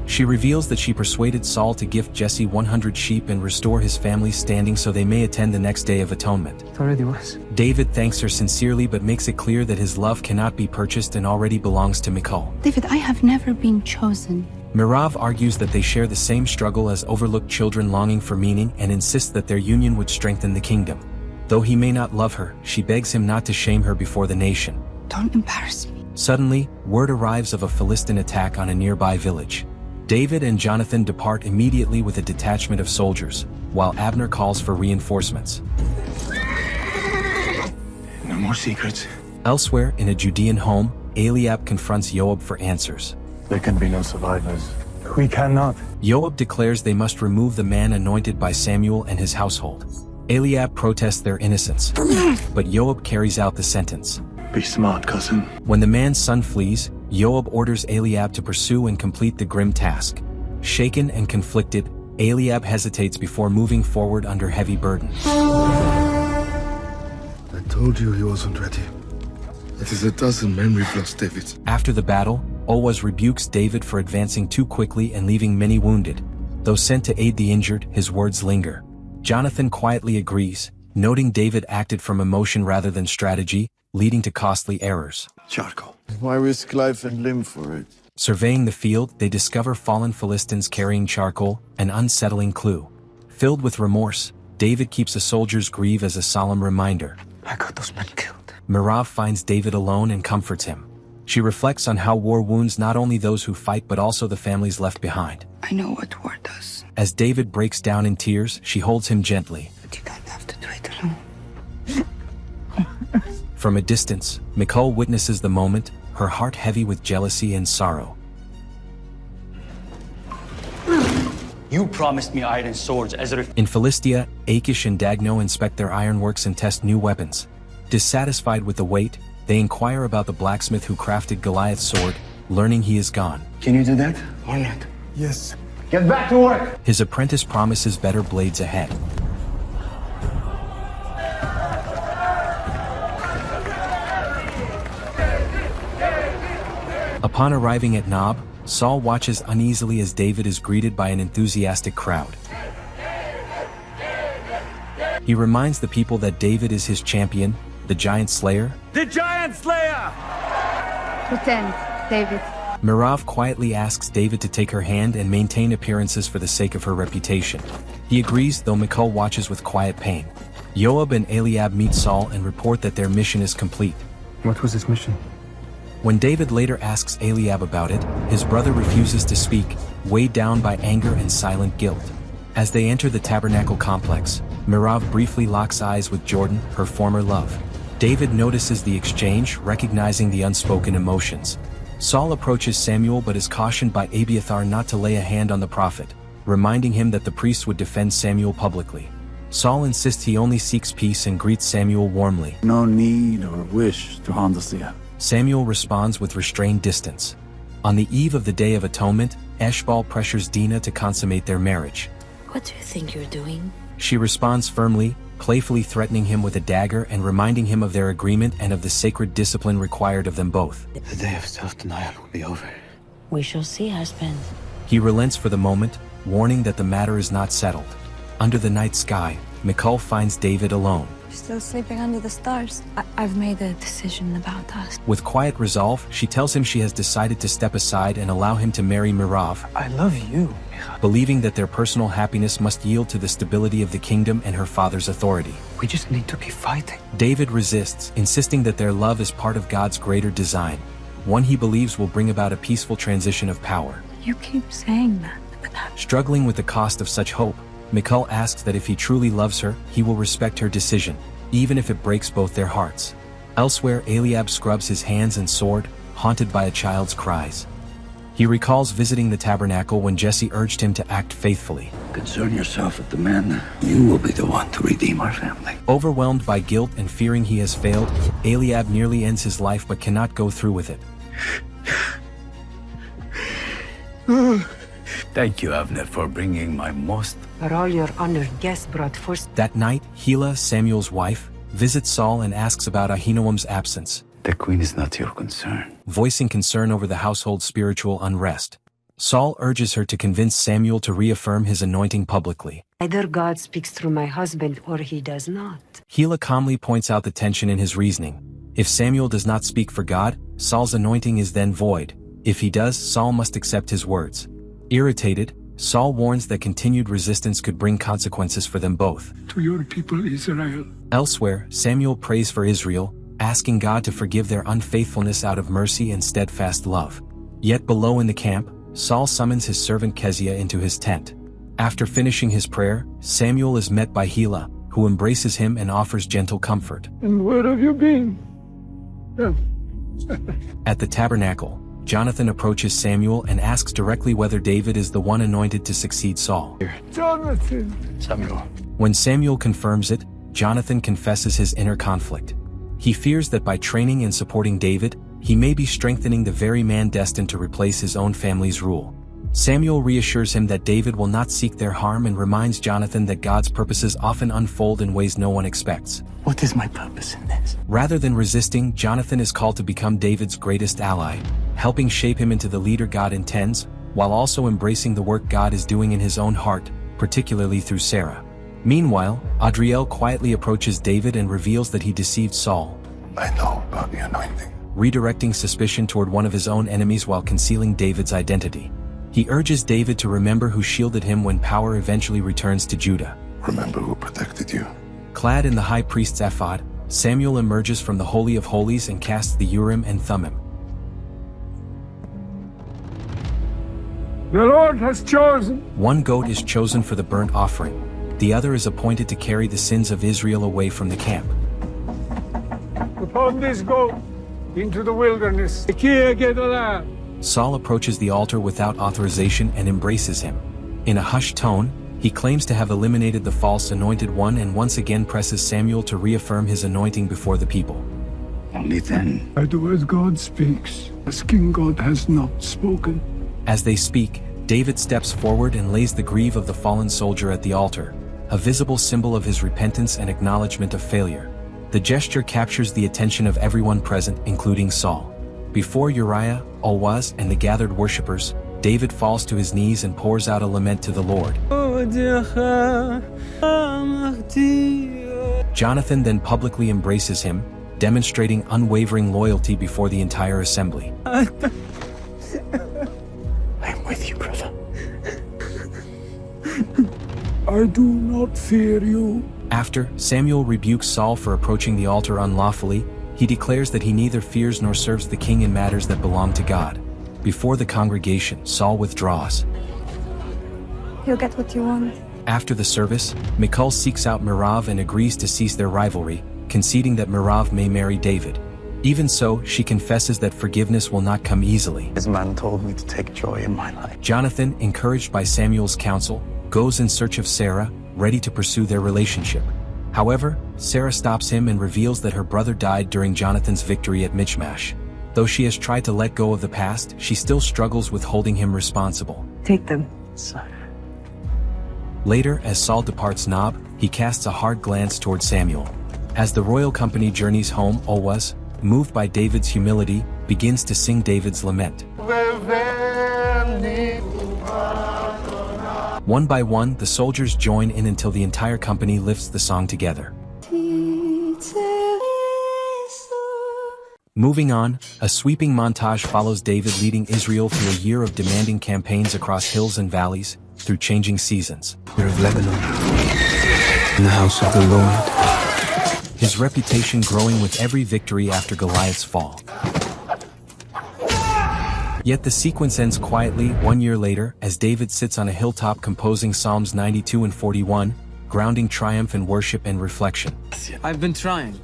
She reveals that she persuaded Saul to gift Jesse 100 sheep and restore his family's standing so they may attend the next Day of Atonement. It already was. David thanks her sincerely but makes it clear that his love cannot be purchased and already belongs to Michal. David, I have never been chosen. Mirav argues that they share the same struggle as overlooked children longing for meaning and insists that their union would strengthen the kingdom. Though he may not love her, she begs him not to shame her before the nation. Don't embarrass me. Suddenly, word arrives of a Philistine attack on a nearby village. David and Jonathan depart immediately with a detachment of soldiers, while Abner calls for reinforcements. No more secrets. Elsewhere, in a Judean home, Eliab confronts Joab for answers. There can be no survivors. We cannot. Joab declares they must remove the man anointed by Samuel and his household. Eliab protests their innocence, but Joab carries out the sentence. Be smart, cousin. When the man's son flees, Joab orders Eliab to pursue and complete the grim task. Shaken and conflicted, Eliab hesitates before moving forward under heavy burden. I told you he wasn't ready. It is a dozen men we've lost, David. After the battle, Boaz rebukes David for advancing too quickly and leaving many wounded. Though sent to aid the injured, his words linger. Jonathan quietly agrees, noting David acted from emotion rather than strategy, leading to costly errors. Charcoal. Why risk life and limb for it? Surveying the field, they discover fallen Philistines carrying charcoal, an unsettling clue. Filled with remorse, David keeps a soldier's grief as a solemn reminder. I got those men killed. Mirav finds David alone and comforts him. She reflects on how war wounds not only those who fight but also the families left behind. I know what war does. As David breaks down in tears, she holds him gently. But you don't have to do it alone. From a distance, Michal witnesses the moment, her heart heavy with jealousy and sorrow. You promised me iron swords as a... In Philistia, Akish and Dagno inspect their ironworks and test new weapons. Dissatisfied with the weight, they inquire about the blacksmith who crafted Goliath's sword, learning he is gone. Can you do that or not? Yes. Get back to work! His apprentice promises better blades ahead. Upon arriving at Nob, Saul watches uneasily as David is greeted by an enthusiastic crowd. He reminds the people that David is his champion, the giant slayer. The giant slayer! Pretend, David. Mirav quietly asks David to take her hand and maintain appearances for the sake of her reputation. He agrees, though Michal watches with quiet pain. Joab and Eliab meet Saul and report that their mission is complete. What was his mission? When David later asks Eliab about it, his brother refuses to speak, weighed down by anger and silent guilt. As they enter the tabernacle complex, Merav briefly locks eyes with Jordan, her former love. David notices the exchange, recognizing the unspoken emotions. Saul approaches Samuel but is cautioned by Abiathar not to lay a hand on the prophet, reminding him that the priest would defend Samuel publicly. Saul insists he only seeks peace and greets Samuel warmly. No need or wish to harm the seer. Samuel responds with restrained distance. On the eve of the Day of Atonement, Eshbal pressures Dinah to consummate their marriage. What do you think you're doing? She responds firmly, playfully threatening him with a dagger and reminding him of their agreement and of the sacred discipline required of them both. The day of self-denial will be over. We shall see, husband. He relents for the moment, warning that the matter is not settled. Under the night sky, Michal finds David alone. Still sleeping under the stars. I've made a decision about us. With quiet resolve, she tells him she has decided to step aside and allow him to marry Merav. I love you. Believing that their personal happiness must yield to the stability of the kingdom and her father's authority. We just need to keep fighting. David resists, insisting that their love is part of God's greater design, one he believes will bring about a peaceful transition of power. You keep saying that, but Struggling with the cost of such hope, Michal asks that if he truly loves her, he will respect her decision, even if it breaks both their hearts. Elsewhere, Eliab scrubs his hands and sword, haunted by a child's cries. He recalls visiting the tabernacle when Jesse urged him to act faithfully. Concern yourself with the men. You will be the one to redeem our family. Overwhelmed by guilt and fearing he has failed, Eliab nearly ends his life but cannot go through with it. Thank you, Avner, for bringing my most... Are all your honored guests brought forth? That night, Hela, Samuel's wife, visits Saul and asks about Ahinoam's absence. The queen is not your concern. Voicing concern over the household's spiritual unrest. Saul urges her to convince Samuel to reaffirm his anointing publicly. Either God speaks through my husband or he does not. Hela calmly points out the tension in his reasoning. If Samuel does not speak for God, Saul's anointing is then void. If he does, Saul must accept his words. Irritated, Saul warns that continued resistance could bring consequences for them both. To your people Israel. Elsewhere, Samuel prays for Israel, asking God to forgive their unfaithfulness out of mercy and steadfast love. Yet below in the camp, Saul summons his servant Kezia into his tent. After finishing his prayer, Samuel is met by Hela, who embraces him and offers gentle comfort. And where have you been? At the tabernacle, Jonathan approaches Samuel and asks directly whether David is the one anointed to succeed Saul. Jonathan! Samuel. When Samuel confirms it, Jonathan confesses his inner conflict. He fears that by training and supporting David, he may be strengthening the very man destined to replace his own family's rule. Samuel reassures him that David will not seek their harm and reminds Jonathan that God's purposes often unfold in ways no one expects. What is my purpose in this? Rather than resisting, Jonathan is called to become David's greatest ally, helping shape him into the leader God intends, while also embracing the work God is doing in his own heart, particularly through Sarah. Meanwhile, Adriel quietly approaches David and reveals that he deceived Saul. I know about the anointing. Redirecting suspicion toward one of his own enemies while concealing David's identity. He urges David to remember who shielded him when power eventually returns to Judah. Remember who protected you. Clad in the high priest's ephod, Samuel emerges from the Holy of Holies and casts the Urim and Thummim. The Lord has chosen. One goat is chosen for the burnt offering. The other is appointed to carry the sins of Israel away from the camp. Upon this goat, into the wilderness. Saul approaches the altar without authorization and embraces him. In a hushed tone, he claims to have eliminated the false anointed one and once again presses Samuel to reaffirm his anointing before the people. Only then. I do as God speaks, as King God has not spoken. As they speak, David steps forward and lays the greave of the fallen soldier at the altar, a visible symbol of his repentance and acknowledgement of failure. The gesture captures the attention of everyone present, including Saul. Before Uriah, Olwaz, and the gathered worshippers, David falls to his knees and pours out a lament to the Lord. Jonathan then publicly embraces him, demonstrating unwavering loyalty before the entire assembly. I am with you, brother. I do not fear you. After, Samuel rebukes Saul for approaching the altar unlawfully. He declares that he neither fears nor serves the king in matters that belong to God. Before the congregation, Saul withdraws. You'll get what you want. After the service, Michal seeks out Merav and agrees to cease their rivalry, conceding that Merav may marry David. Even so, she confesses that forgiveness will not come easily. This man told me to take joy in my life. Jonathan, encouraged by Samuel's counsel, goes in search of Sarah, ready to pursue their relationship. However, Sarah stops him and reveals that her brother died during Jonathan's victory at Michmash. Though she has tried to let go of the past, she still struggles with holding him responsible. Take them. Later, as Saul departs Nob, he casts a hard glance toward Samuel. As the royal company journeys home, Oaz, moved by David's humility, begins to sing David's lament. One by one, the soldiers join in until the entire company lifts the song together. Moving on, a sweeping montage follows David leading Israel through a year of demanding campaigns across hills and valleys, through changing seasons. Year of Lebanon, in the house of the Lord. His reputation growing with every victory after Goliath's fall. Yet the sequence ends quietly 1 year later as David sits on a hilltop composing Psalms 92 and 41, grounding triumph in worship and reflection. I've been trying.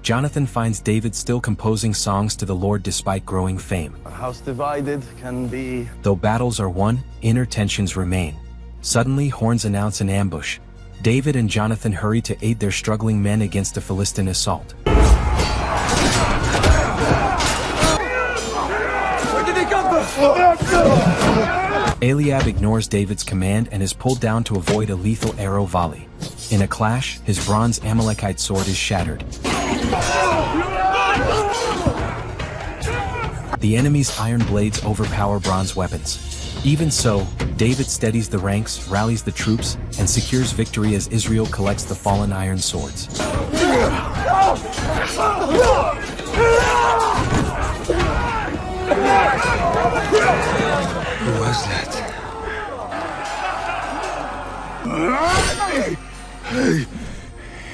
Jonathan finds David still composing songs to the Lord despite growing fame. A house divided can be... Though battles are won, inner tensions remain. Suddenly, horns announce an ambush. David and Jonathan hurry to aid their struggling men against a Philistine assault. Where did he come from? Eliab ignores David's command and is pulled down to avoid a lethal arrow volley. In a clash, his bronze Amalekite sword is shattered. The enemy's iron blades overpower bronze weapons. Even so, David steadies the ranks, rallies the troops, and secures victory as Israel collects the fallen iron swords. Who was that? Hey,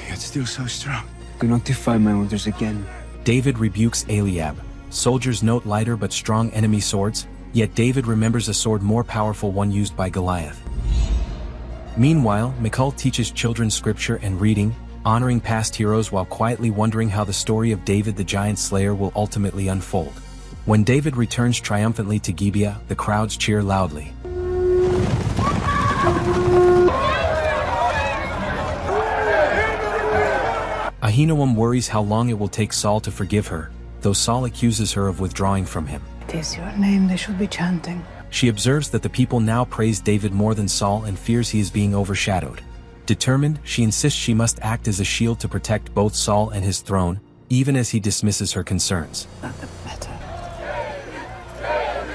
yet still so strong. Do not defy my orders again. David rebukes Eliab. Soldiers note lighter but strong enemy swords, yet David remembers a sword more powerful, one used by Goliath. Meanwhile, Michal teaches children scripture and reading, honoring past heroes while quietly wondering how the story of David the giant slayer will ultimately unfold. When David returns triumphantly to Gibia, the crowds cheer loudly. Ahinoam worries how long it will take Saul to forgive her, though Saul accuses her of withdrawing from him. It is your name they should be chanting. She observes that the people now praise David more than Saul and fears he is being overshadowed. Determined, she insists she must act as a shield to protect both Saul and his throne, even as he dismisses her concerns. Not the better.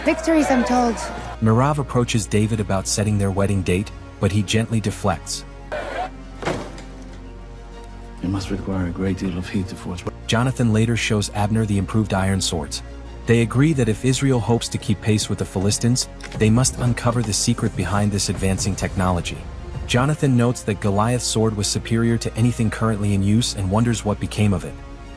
Victories, I'm told. Merav approaches David about setting their wedding date, but he gently deflects. It must require a great deal of heat to forge. Jonathan later shows Abner the improved iron swords. They agree that if Israel hopes to keep pace with the Philistines, they must uncover the secret behind this advancing technology. Jonathan notes that Goliath's sword was superior to anything currently in use and wonders what became of it.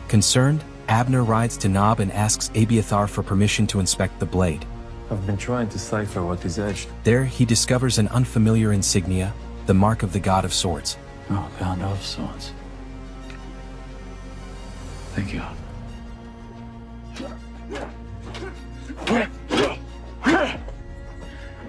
Concerned, Abner rides to Nob and asks Abiathar for permission to inspect the blade. I've been trying to decipher what is etched. There, he discovers an unfamiliar insignia, the mark of the god of swords. Oh, god of swords. Thank you.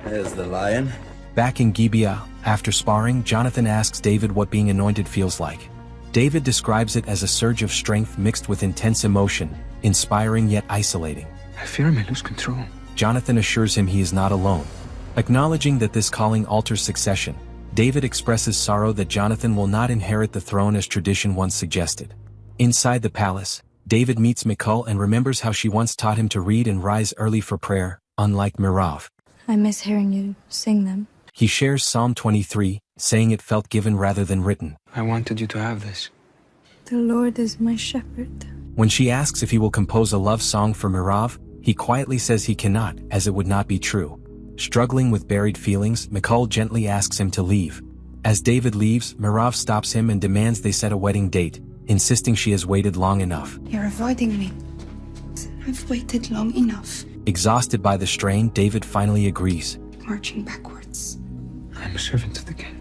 There's the lion. Back in Gibia, after sparring, Jonathan asks David what being anointed feels like. David describes it as a surge of strength mixed with intense emotion, inspiring yet isolating. I fear I may lose control. Jonathan assures him he is not alone. Acknowledging that this calling alters succession, David expresses sorrow that Jonathan will not inherit the throne as tradition once suggested. Inside the palace, David meets Michal and remembers how she once taught him to read and rise early for prayer, unlike Merav. I miss hearing you sing them. He shares Psalm 23, saying it felt given rather than written. I wanted you to have this. The Lord is my shepherd. When she asks if he will compose a love song for Merav, he quietly says he cannot, as it would not be true. Struggling with buried feelings, Michal gently asks him to leave. As David leaves, Merav stops him and demands they set a wedding date, insisting she has waited long enough. You're avoiding me. I've waited long enough. Exhausted by the strain, David finally agrees. Marching backwards. servant to the king.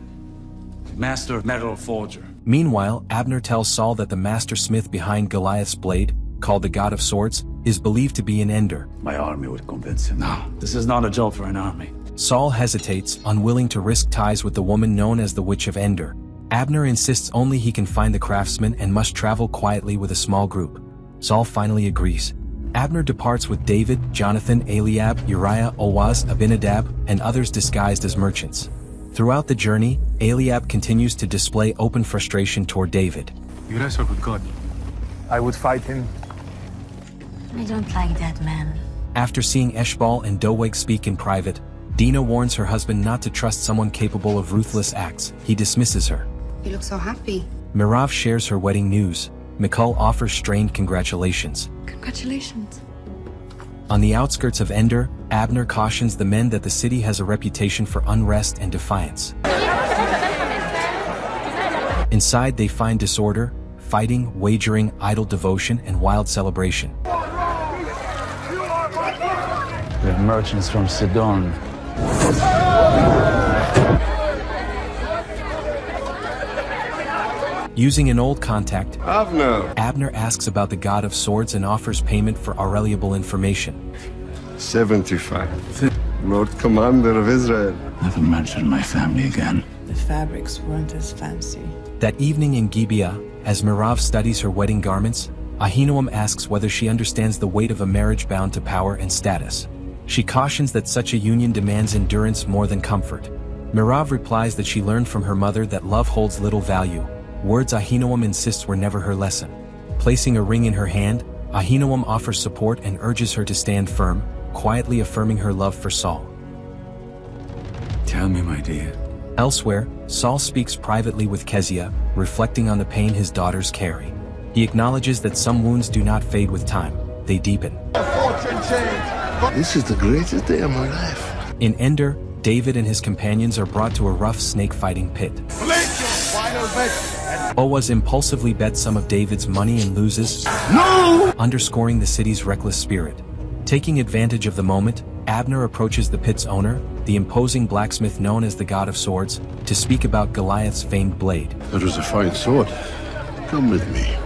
Master metal forger. Meanwhile, Abner tells Saul that the master smith behind Goliath's blade, called the God of Swords, is believed to be an Ender. My army would convince him. No, this is not a job for an army. Saul hesitates, unwilling to risk ties with the woman known as the Witch of Ender. Abner insists only he can find the craftsman and must travel quietly with a small group. Saul finally agrees. Abner departs with David, Jonathan, Eliab, Uriah, Oaz, Abinadab, and others disguised as merchants. Throughout the journey, Eliab continues to display open frustration toward David. You wrestle with God. I would fight him. I don't like that man. After seeing Eshbal and Doeg speak in private, Dina warns her husband not to trust someone capable of ruthless acts. He dismisses her. You look so happy. Mirav shares her wedding news. Mikul offers strained congratulations. Congratulations. On the outskirts of Ender, Abner cautions the men that the city has a reputation for unrest and defiance. Inside they find disorder, fighting, wagering, idle devotion, and wild celebration. We're merchants from Sidon. Using an old contact, Abner asks about the God of Swords and offers payment for reliable information. 75. Lord Commander of Israel. Never mention my family again. The fabrics weren't as fancy. That evening in Gibia, as Mirav studies her wedding garments, Ahinoam asks whether she understands the weight of a marriage bound to power and status. She cautions that such a union demands endurance more than comfort. Mirav replies that she learned from her mother that love holds little value, words Ahinoam insists were never her lesson. Placing a ring in her hand, Ahinoam offers support and urges her to stand firm, quietly affirming her love for Saul. Tell me, my dear. Elsewhere, Saul speaks privately with Kezia, reflecting on the pain his daughters carry. He acknowledges that some wounds do not fade with time, they deepen. This is the greatest day of my life. In Ender, David and his companions are brought to a rough snake-fighting pit. Oaz impulsively bets some of David's money and loses, underscoring the city's reckless spirit. Taking advantage of the moment, Abner approaches the pit's owner, the imposing blacksmith known as the God of Swords, to speak about Goliath's famed blade. That was a fine sword. Come with me.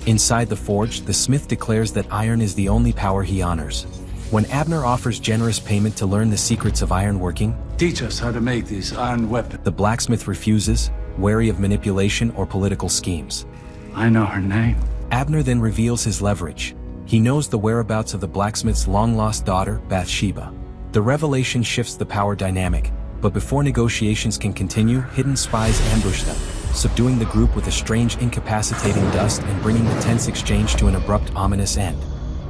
Inside the forge, the smith declares that iron is the only power he honors. When Abner offers generous payment to learn the secrets of ironworking, Teach us how to make these iron weapons. the blacksmith refuses, wary of manipulation or political schemes. I know her name. Abner then reveals his leverage. He knows the whereabouts of the blacksmith's long-lost daughter, Bathsheba. The revelation shifts the power dynamic, but before negotiations can continue, hidden spies ambush them, subduing the group with a strange incapacitating dust and bringing the tense exchange to an abrupt, ominous end.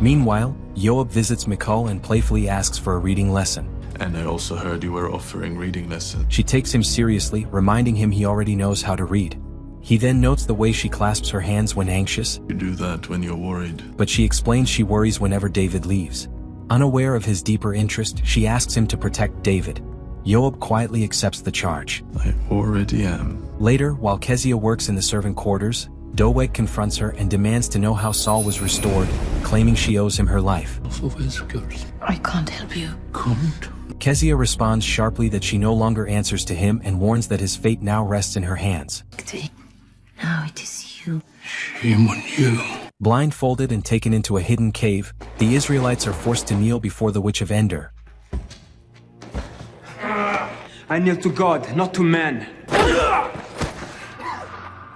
Meanwhile, Yoab visits Mikul and playfully asks for a reading lesson. And I also heard you were offering reading lessons. She takes him seriously, reminding him he already knows how to read. He then notes the way she clasps her hands when anxious. You do that when you're worried. But she explains she worries whenever David leaves. Unaware of his deeper interest, she asks him to protect David. Yoab quietly accepts the charge. I already am. Later, while Kezia works in the servant quarters, Doeg confronts her and demands to know how Saul was restored, claiming she owes him her life. I can't help you. Kezia responds sharply that she no longer answers to him and warns that his fate now rests in her hands. Now it is you. Shame on you. Blindfolded and taken into a hidden cave, the Israelites are forced to kneel before the Witch of Ender. I kneel to God, not to man.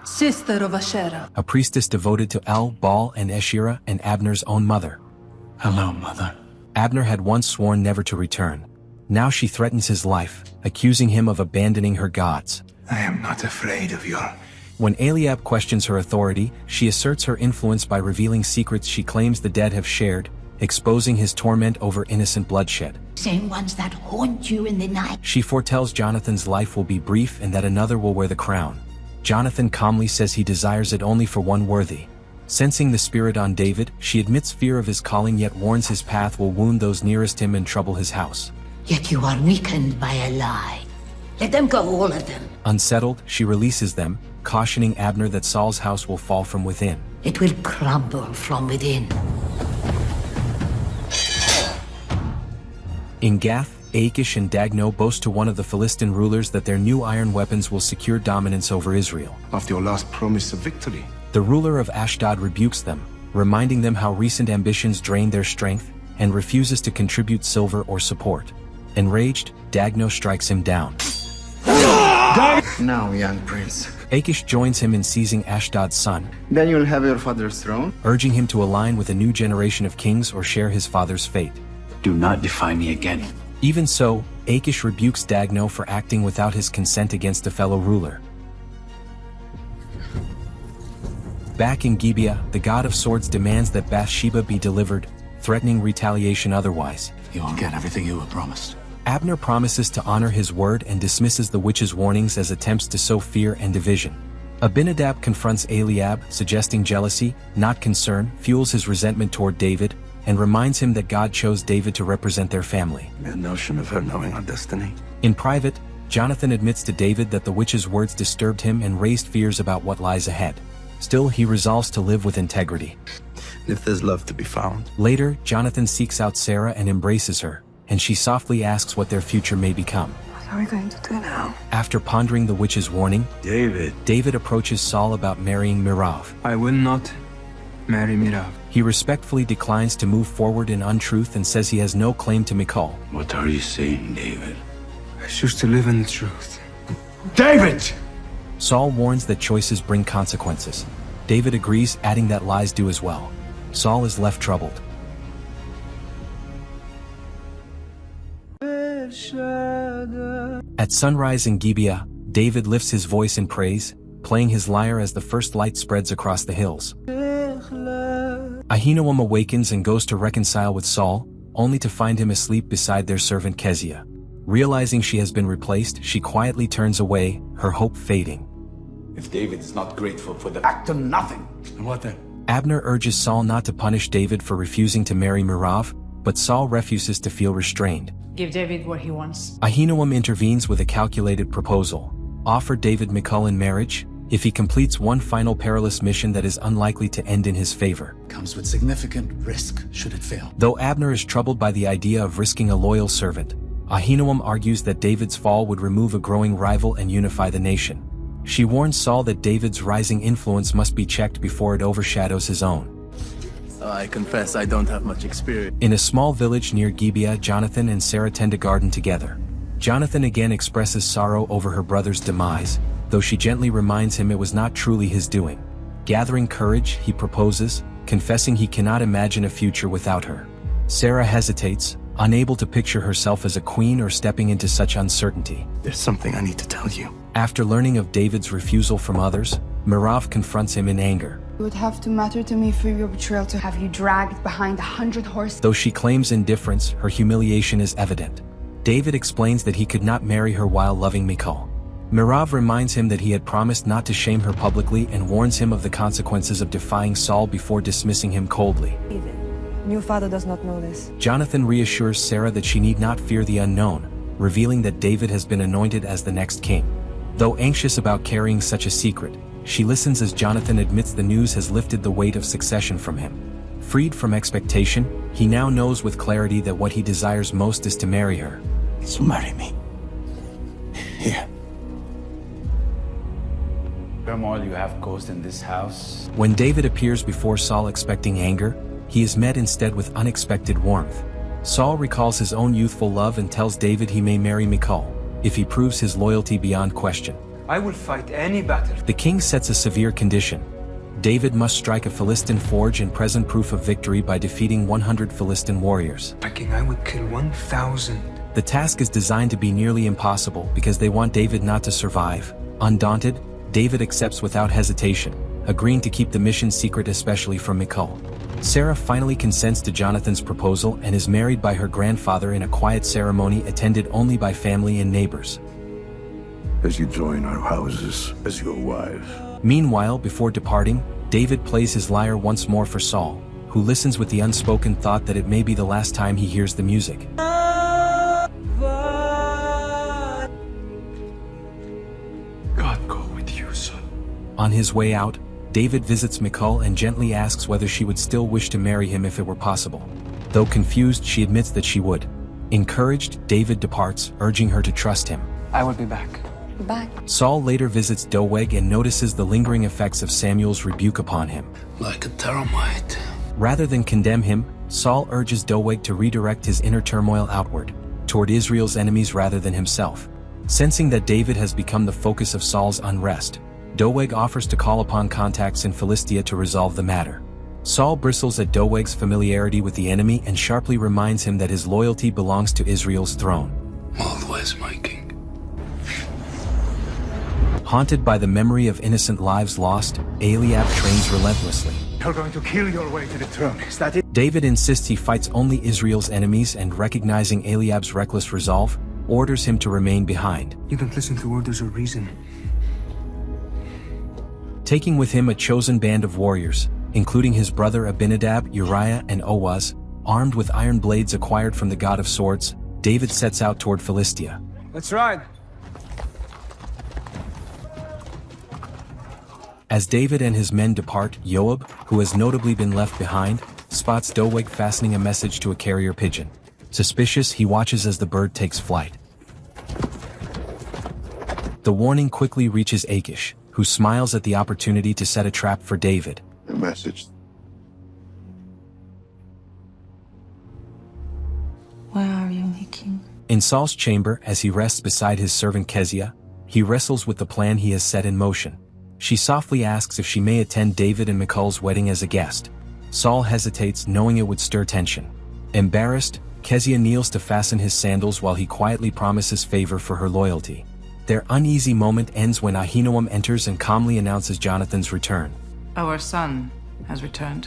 Sister of Asherah. A priestess devoted to El, Baal, and Asherah, and Abner's own mother. Hello, mother. Abner had once sworn never to return. Now she threatens his life, accusing him of abandoning her gods. I am not afraid of your... When Eliab questions her authority, she asserts her influence by revealing secrets she claims the dead have shared, exposing his torment over innocent bloodshed. Same ones that haunt you in the night. She foretells Jonathan's life will be brief and that another will wear the crown. Jonathan calmly says he desires it only for one worthy. Sensing the spirit on David, she admits fear of his calling yet warns his path will wound those nearest him and trouble his house. Yet you are weakened by a lie. Let them go, all of them. Unsettled, she releases them, cautioning Abner that Saul's house will fall from within. It will crumble from within. In Gath, Akish and Dagno boast to one of the Philistine rulers that their new iron weapons will secure dominance over Israel. After your last promise of victory. The ruler of Ashdod rebukes them, reminding them how recent ambitions drained their strength, and refuses to contribute silver or support. Enraged, Dagno strikes him down. Now, young prince. Akish joins him in seizing Ashdod's son. Then you'll have your father's throne? Urging him to align with a new generation of kings or share his father's fate. Do not defy me again. Even so, Akish rebukes Dagno for acting without his consent against a fellow ruler. Back in Gibia, the god of swords demands that Bathsheba be delivered, threatening retaliation otherwise. You won't get everything you were promised. Abner promises to honor his word and dismisses the witch's warnings as attempts to sow fear and division. Abinadab confronts Eliab, suggesting jealousy, not concern, fuels his resentment toward David, and reminds him that God chose David to represent their family. The notion of her knowing our destiny. In private, Jonathan admits to David that the witch's words disturbed him and raised fears about what lies ahead. Still, he resolves to live with integrity. If there's love to be found. Later, Jonathan seeks out Sarah and embraces her, and she softly asks what their future may become. What are we going to do now? After pondering the witch's warning, David approaches Saul about marrying Mirav. I will not marry Mirav. He respectfully declines to move forward in untruth and says he has no claim to Michal. What are you saying, David? I choose to live in the truth. David! Saul warns that choices bring consequences. David agrees, adding that lies do as well. Saul is left troubled. At sunrise in Gibia, David lifts his voice in praise, playing his lyre as the first light spreads across the hills. Ahinoam awakens and goes to reconcile with Saul, only to find him asleep beside their servant Kezia. Realizing she has been replaced, she quietly turns away, her hope fading. If David is not grateful for the act of nothing, what then? Abner urges Saul not to punish David for refusing to marry Mirav, but Saul refuses to feel restrained. Give David what he wants. Ahinoam intervenes with a calculated proposal. Offer David Michal in marriage, if he completes one final perilous mission that is unlikely to end in his favor. Comes with significant risk, should it fail. Though Abner is troubled by the idea of risking a loyal servant, Ahinoam argues that David's fall would remove a growing rival and unify the nation. She warns Saul that David's rising influence must be checked before it overshadows his own. I confess I don't have much experience. In a small village near Gibea, Jonathan and Sarah tend a garden together. Jonathan again expresses sorrow over her brother's demise, though she gently reminds him it was not truly his doing. Gathering courage, he proposes, confessing he cannot imagine a future without her. Sarah hesitates, unable to picture herself as a queen or stepping into such uncertainty. There's something I need to tell you. After learning of David's refusal from others, Mirav confronts him in anger. It would have to matter to me for your betrayal to have you dragged behind 100 horses. Though she claims indifference, her humiliation is evident. David explains that he could not marry her while loving Michal. Mirav reminds him that he had promised not to shame her publicly and warns him of the consequences of defying Saul before dismissing him coldly. Your father does not know this. Jonathan reassures Sarah that she need not fear the unknown, revealing that David has been anointed as the next king. Though anxious about carrying such a secret, she listens as Jonathan admits the news has lifted the weight of succession from him. Freed from expectation, he now knows with clarity that what he desires most is to marry her. So marry me. Here. Turmoil you have caused in this house. When David appears before Saul expecting anger, he is met instead with unexpected warmth. Saul recalls his own youthful love and tells David he may marry Michal, if he proves his loyalty beyond question. I will fight any battle. The king sets a severe condition. David must strike a Philistine forge and present proof of victory by defeating 100 Philistine warriors. My king, I would kill 1,000. The task is designed to be nearly impossible because they want David not to survive. Undaunted, David accepts without hesitation, agreeing to keep the mission secret especially from Michal. Sarah finally consents to Jonathan's proposal and is married by her grandfather in a quiet ceremony attended only by family and neighbors. As you join our houses as your wife. Meanwhile, before departing, David plays his lyre once more for Saul, who listens with the unspoken thought that it may be the last time he hears the music. God go with you, son. On his way out, David visits Michal and gently asks whether she would still wish to marry him if it were possible. Though confused, she admits that she would. Encouraged, David departs, urging her to trust him. I will be back. Back. Saul later visits Doeg and notices the lingering effects of Samuel's rebuke upon him. Like a termite. Rather than condemn him, Saul urges Doeg to redirect his inner turmoil outward, toward Israel's enemies rather than himself. Sensing that David has become the focus of Saul's unrest, Doeg offers to call upon contacts in Philistia to resolve the matter. Saul bristles at Doeg's familiarity with the enemy and sharply reminds him that his loyalty belongs to Israel's throne. Always my king. Haunted by the memory of innocent lives lost, Eliab trains relentlessly. You're going to kill your way to the throne, is that it? David insists he fights only Israel's enemies and, recognizing Eliab's reckless resolve, orders him to remain behind. You don't listen to orders or reason. Taking with him a chosen band of warriors, including his brother Abinadab, Uriah, and Oaz, armed with iron blades acquired from the god of swords, David sets out toward Philistia. Let's ride. As David and his men depart, Joab, who has notably been left behind, spots Doeg fastening a message to a carrier pigeon. Suspicious, he watches as the bird takes flight. The warning quickly reaches Akish, who smiles at the opportunity to set a trap for David. A message. Where are you, my king? In Saul's chamber, as he rests beside his servant Kezia, he wrestles with the plan he has set in motion. She softly asks if she may attend David and Michal's wedding as a guest. Saul hesitates, knowing it would stir tension. Embarrassed, Kezia kneels to fasten his sandals while he quietly promises favor for her loyalty. Their uneasy moment ends when Ahinoam enters and calmly announces Jonathan's return. Our son has returned.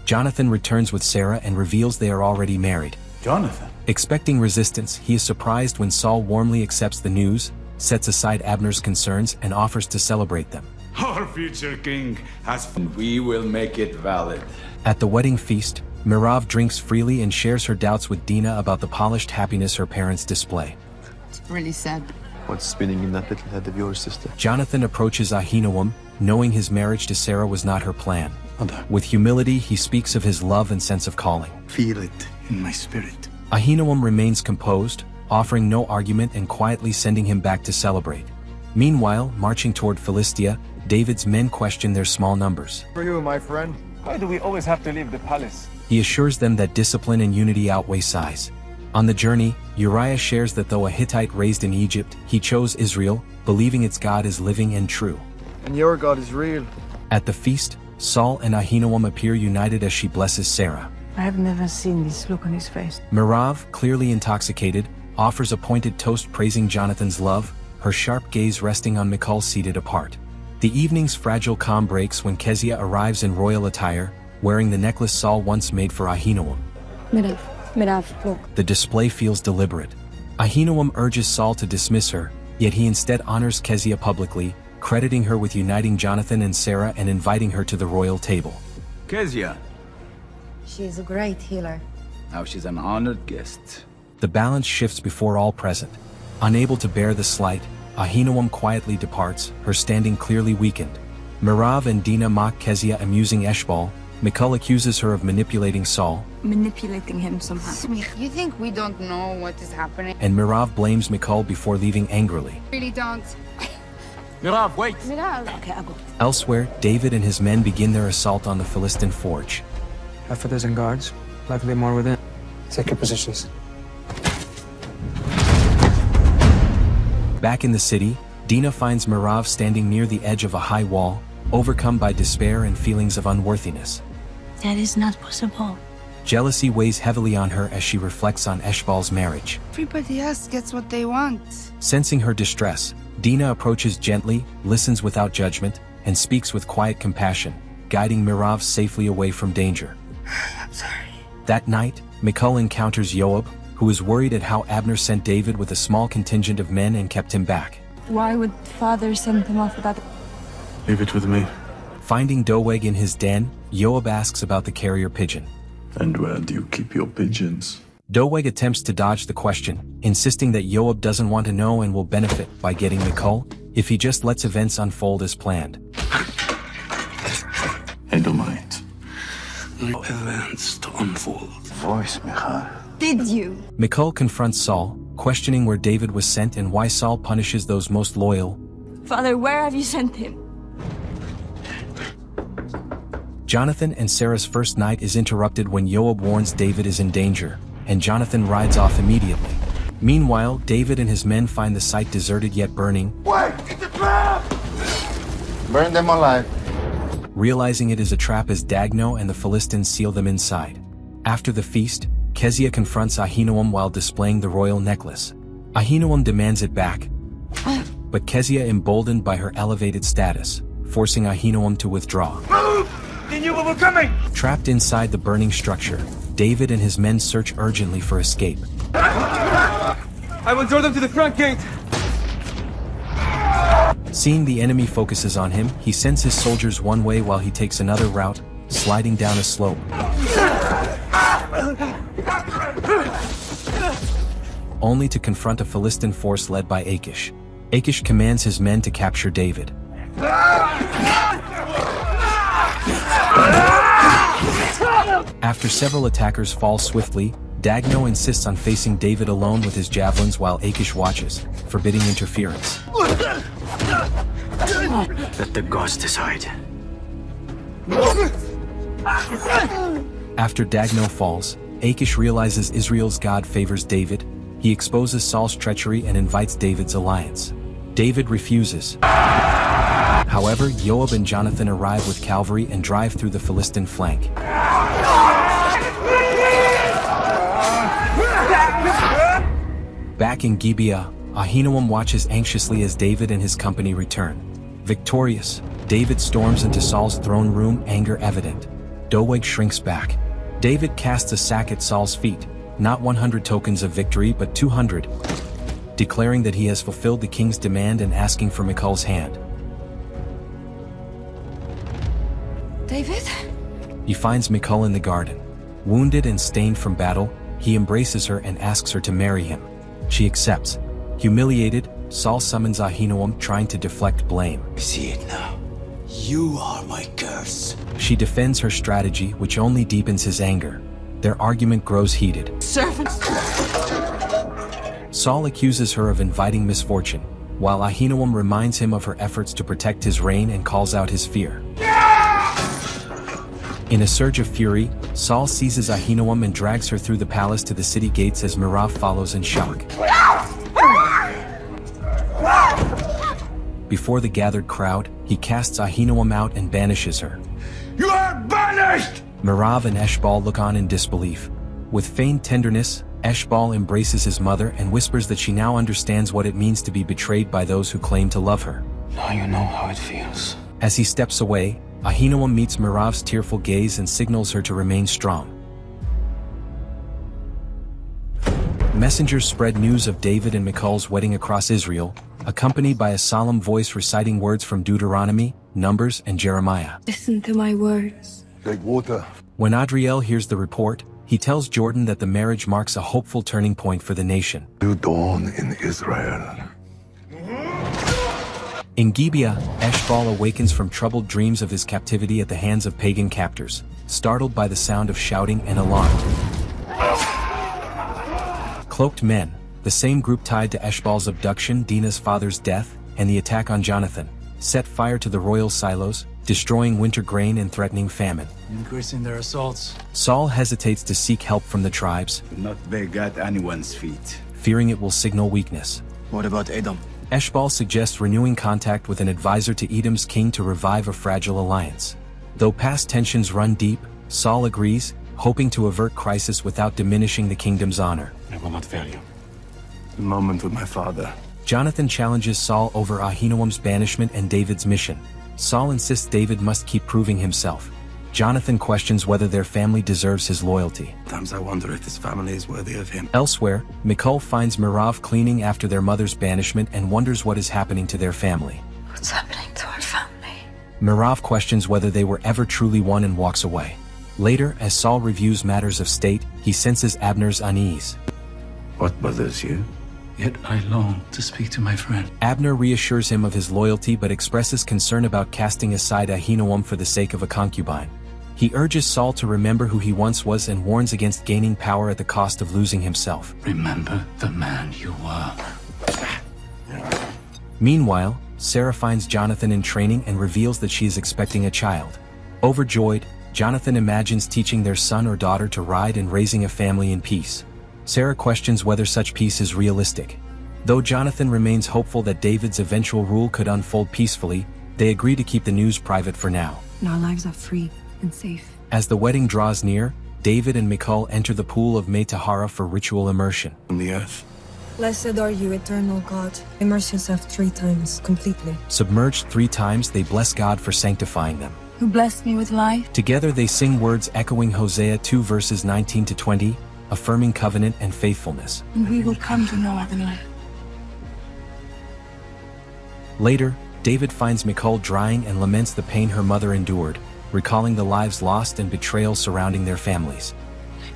Jonathan returns with Sarah and reveals they are already married. Jonathan? Expecting resistance, he is surprised when Saul warmly accepts the news, sets aside Abner's concerns, and offers to celebrate them. Our future king has... We will make it valid. At the wedding feast, Merav drinks freely and shares her doubts with Dinah about the polished happiness her parents display. It's really sad. What's spinning in that little head of yours, sister? Jonathan approaches Ahinoam, knowing his marriage to Sarah was not her plan. With humility, he speaks of his love and sense of calling. Feel it in my spirit. Ahinoam remains composed, offering no argument and quietly sending him back to celebrate. Meanwhile, marching toward Philistia, David's men question their small numbers. For you, my friend, why do we always have to leave the palace? He assures them that discipline and unity outweigh size. On the journey, Uriah shares that though a Hittite raised in Egypt, he chose Israel, believing its God is living and true. And your God is real. At the feast, Saul and Ahinoam appear united as she blesses Sarah. I have never seen this look on his face. Merav, clearly intoxicated, offers a pointed toast praising Jonathan's love, her sharp gaze resting on Michal seated apart. The evening's fragile calm breaks when Kezia arrives in royal attire, wearing the necklace Saul once made for Ahinoam. Merav, look. The display feels deliberate. Ahinoam urges Saul to dismiss her, yet he instead honors Kezia publicly, crediting her with uniting Jonathan and Sarah and inviting her to the royal table. Kezia. She is a great healer. Now she's an honored guest. The balance shifts before all present. Unable to bear the slight, Ahinoam quietly departs, her standing clearly weakened. Merav and Dinah mock Kezia amusing Eshbal. Michal accuses her of manipulating Saul. Manipulating him somehow. You think we don't know what is happening? And Merav blames Michal before leaving angrily. Really don't. Merav, wait! Merav. Okay, I'll go. Elsewhere, David and his men begin their assault on the Philistine forge. Half a dozen guards, likely more within. Take your positions. Back in the city, Dinah finds Merav standing near the edge of a high wall, overcome by despair and feelings of unworthiness. That is not possible. Jealousy weighs heavily on her as she reflects on Eshbal's marriage. Everybody else gets what they want. Sensing her distress, Dinah approaches gently, listens without judgment, and speaks with quiet compassion, guiding Merav safely away from danger. I'm sorry. That night, Michal encounters Joab, who is worried at how Abner sent David with a small contingent of men and kept him back. Why would father send him off without... Leave it with me. Finding Doeg in his den, Joab asks about the carrier pigeon. And where do you keep your pigeons? Doeg attempts to dodge the question, insisting that Joab doesn't want to know and will benefit by getting Michal if he just lets events unfold as planned. Edomite. Events to unfold. Voice, Michal. did you? Michal confronts Saul, questioning where David was sent and why Saul punishes those most loyal. Father, where have you sent him? Jonathan and Sarah's first night is interrupted when Joab warns David is in danger, and Jonathan rides off immediately. Meanwhile, David and his men find the site deserted yet burning. Wait! It's a trap! Burn them alive. Realizing it is a trap as Dagno and the Philistines seal them inside. After the feast, Kezia confronts Ahinoam while displaying the royal necklace. Ahinoam demands it back, but Kezia, emboldened by her elevated status, forcing Ahinoam to withdraw. Move! They knew we were coming! Trapped inside the burning structure, David and his men search urgently for escape. I will draw them to the front gate! Seeing the enemy focuses on him, he sends his soldiers one way while he takes another route, sliding down a slope. Only to confront a Philistine force led by Akish. Akish commands his men to capture David. After several attackers fall swiftly, Dagno insists on facing David alone with his javelins while Akish watches, forbidding interference. Let the gods decide. After Dagno falls, Akish realizes Israel's God favors David. He exposes Saul's treachery and invites David's alliance. David refuses. However, Joab and Jonathan arrive with cavalry and drive through the Philistine flank. Back in Gibia, Ahinoam watches anxiously as David and his company return. Victorious, David storms into Saul's throne room, anger evident. Doeg shrinks back. David casts a sack at Saul's feet, not 100 tokens of victory but 200, declaring that he has fulfilled the king's demand and asking for Michal's hand. David? He finds Michal in the garden. Wounded and stained from battle, he embraces her and asks her to marry him. She accepts. Humiliated, Saul summons Ahinoam, trying to deflect blame. I see it now. You are my curse. She defends her strategy, which only deepens his anger. Their argument grows heated. Servants! Saul accuses her of inviting misfortune, while Ahinoam reminds him of her efforts to protect his reign and calls out his fear. In a surge of fury, Saul seizes Ahinoam and drags her through the palace to the city gates as Merav follows in shock. Before the gathered crowd, he casts Ahinoam out and banishes her. You are banished! Merav and Eshbal look on in disbelief. With feigned tenderness, Eshbal embraces his mother and whispers that she now understands what it means to be betrayed by those who claim to love her. Now you know how it feels. As he steps away, Ahinoam meets Merav's tearful gaze and signals her to remain strong. Messengers spread news of David and Michal's wedding across Israel, accompanied by a solemn voice reciting words from Deuteronomy, Numbers, and Jeremiah. Listen to my words. Take water. When Adriel hears the report, he tells Jordan that the marriage marks a hopeful turning point for the nation. New dawn in Israel. In Gibia, Eshbal awakens from troubled dreams of his captivity at the hands of pagan captors, startled by the sound of shouting and alarmed. Cloaked men, the same group tied to Eshbal's abduction, Dinah's father's death, and the attack on Jonathan, set fire to the royal silos, destroying winter grain and threatening famine. Increasing their assaults. Saul hesitates to seek help from the tribes, Not beg at anyone's feet. fearing it will signal weakness. What about Edom? Eshbal suggests renewing contact with an advisor to Edom's king to revive a fragile alliance. Though past tensions run deep, Saul agrees, hoping to avert crisis without diminishing the kingdom's honor. I will not fail you. The moment with my father. Jonathan challenges Saul over Ahinoam's banishment and David's mission. Saul insists David must keep proving himself. Jonathan questions whether their family deserves his loyalty. Sometimes I wonder if this family is worthy of him. Elsewhere, Michal finds Merav cleaning after their mother's banishment and wonders what is happening to their family. What's happening to our family? Merav questions whether they were ever truly one and walks away. Later, as Saul reviews matters of state, he senses Abner's unease. What bothers you? Yet I long to speak to my friend. Abner reassures him of his loyalty but expresses concern about casting aside Ahinoam for the sake of a concubine. He urges Saul to remember who he once was and warns against gaining power at the cost of losing himself. Remember the man you were. Meanwhile, Sarah finds Jonathan in training and reveals that she is expecting a child. Overjoyed, Jonathan imagines teaching their son or daughter to ride and raising a family in peace. Sarah questions whether such peace is realistic. Though Jonathan remains hopeful that David's eventual rule could unfold peacefully, they agree to keep the news private for now. Our lives are free and safe. As the wedding draws near, David and Michal enter the pool of May Tahara for ritual immersion. On the earth. Blessed are you, eternal God. Immerse yourself 3 times, completely. Submerged 3 times, they bless God for sanctifying them. Who blessed me with life? Together they sing words echoing Hosea 2 verses 19 to 20, affirming covenant and faithfulness. And we will come to know Adonai. Later, David finds Michal drying and laments the pain her mother endured, recalling the lives lost and betrayal surrounding their families.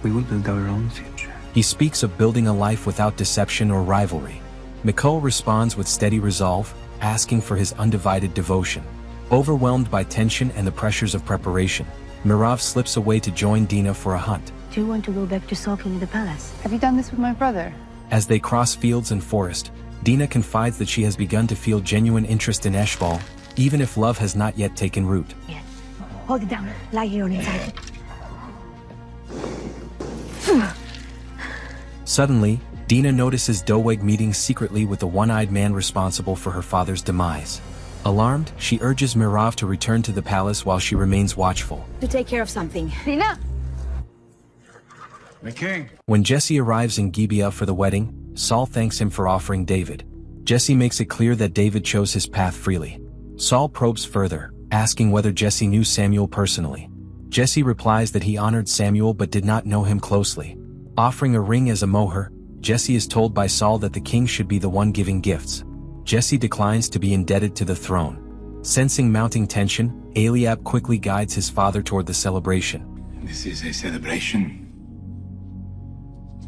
We will build our own future. He speaks of building a life without deception or rivalry. Michal responds with steady resolve, asking for his undivided devotion. Overwhelmed by tension and the pressures of preparation, Mirav slips away to join Dina for a hunt. Do you want to go back to sulking in the palace? Have you done this with my brother? As they cross fields and forest, Dina confides that she has begun to feel genuine interest in Eshbal, even if love has not yet taken root. Yes. Hold it down. Lie here on inside. Suddenly, Dina notices Doeg meeting secretly with the one-eyed man responsible for her father's demise. Alarmed, she urges Mirav to return to the palace while she remains watchful. To take care of something. Dina! The king. When Jesse arrives in Gibia for the wedding, Saul thanks him for offering David. Jesse makes it clear that David chose his path freely. Saul probes further, asking whether Jesse knew Samuel personally. Jesse replies that he honored Samuel but did not know him closely. Offering a ring as a moher, Jesse is told by Saul that the king should be the one giving gifts. Jesse declines to be indebted to the throne. Sensing mounting tension, Eliab quickly guides his father toward the celebration. This is a celebration.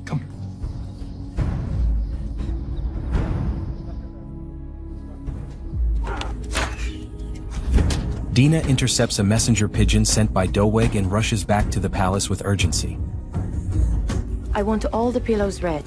Come. Dina intercepts a messenger pigeon sent by Doeg and rushes back to the palace with urgency. I want all the pillows red.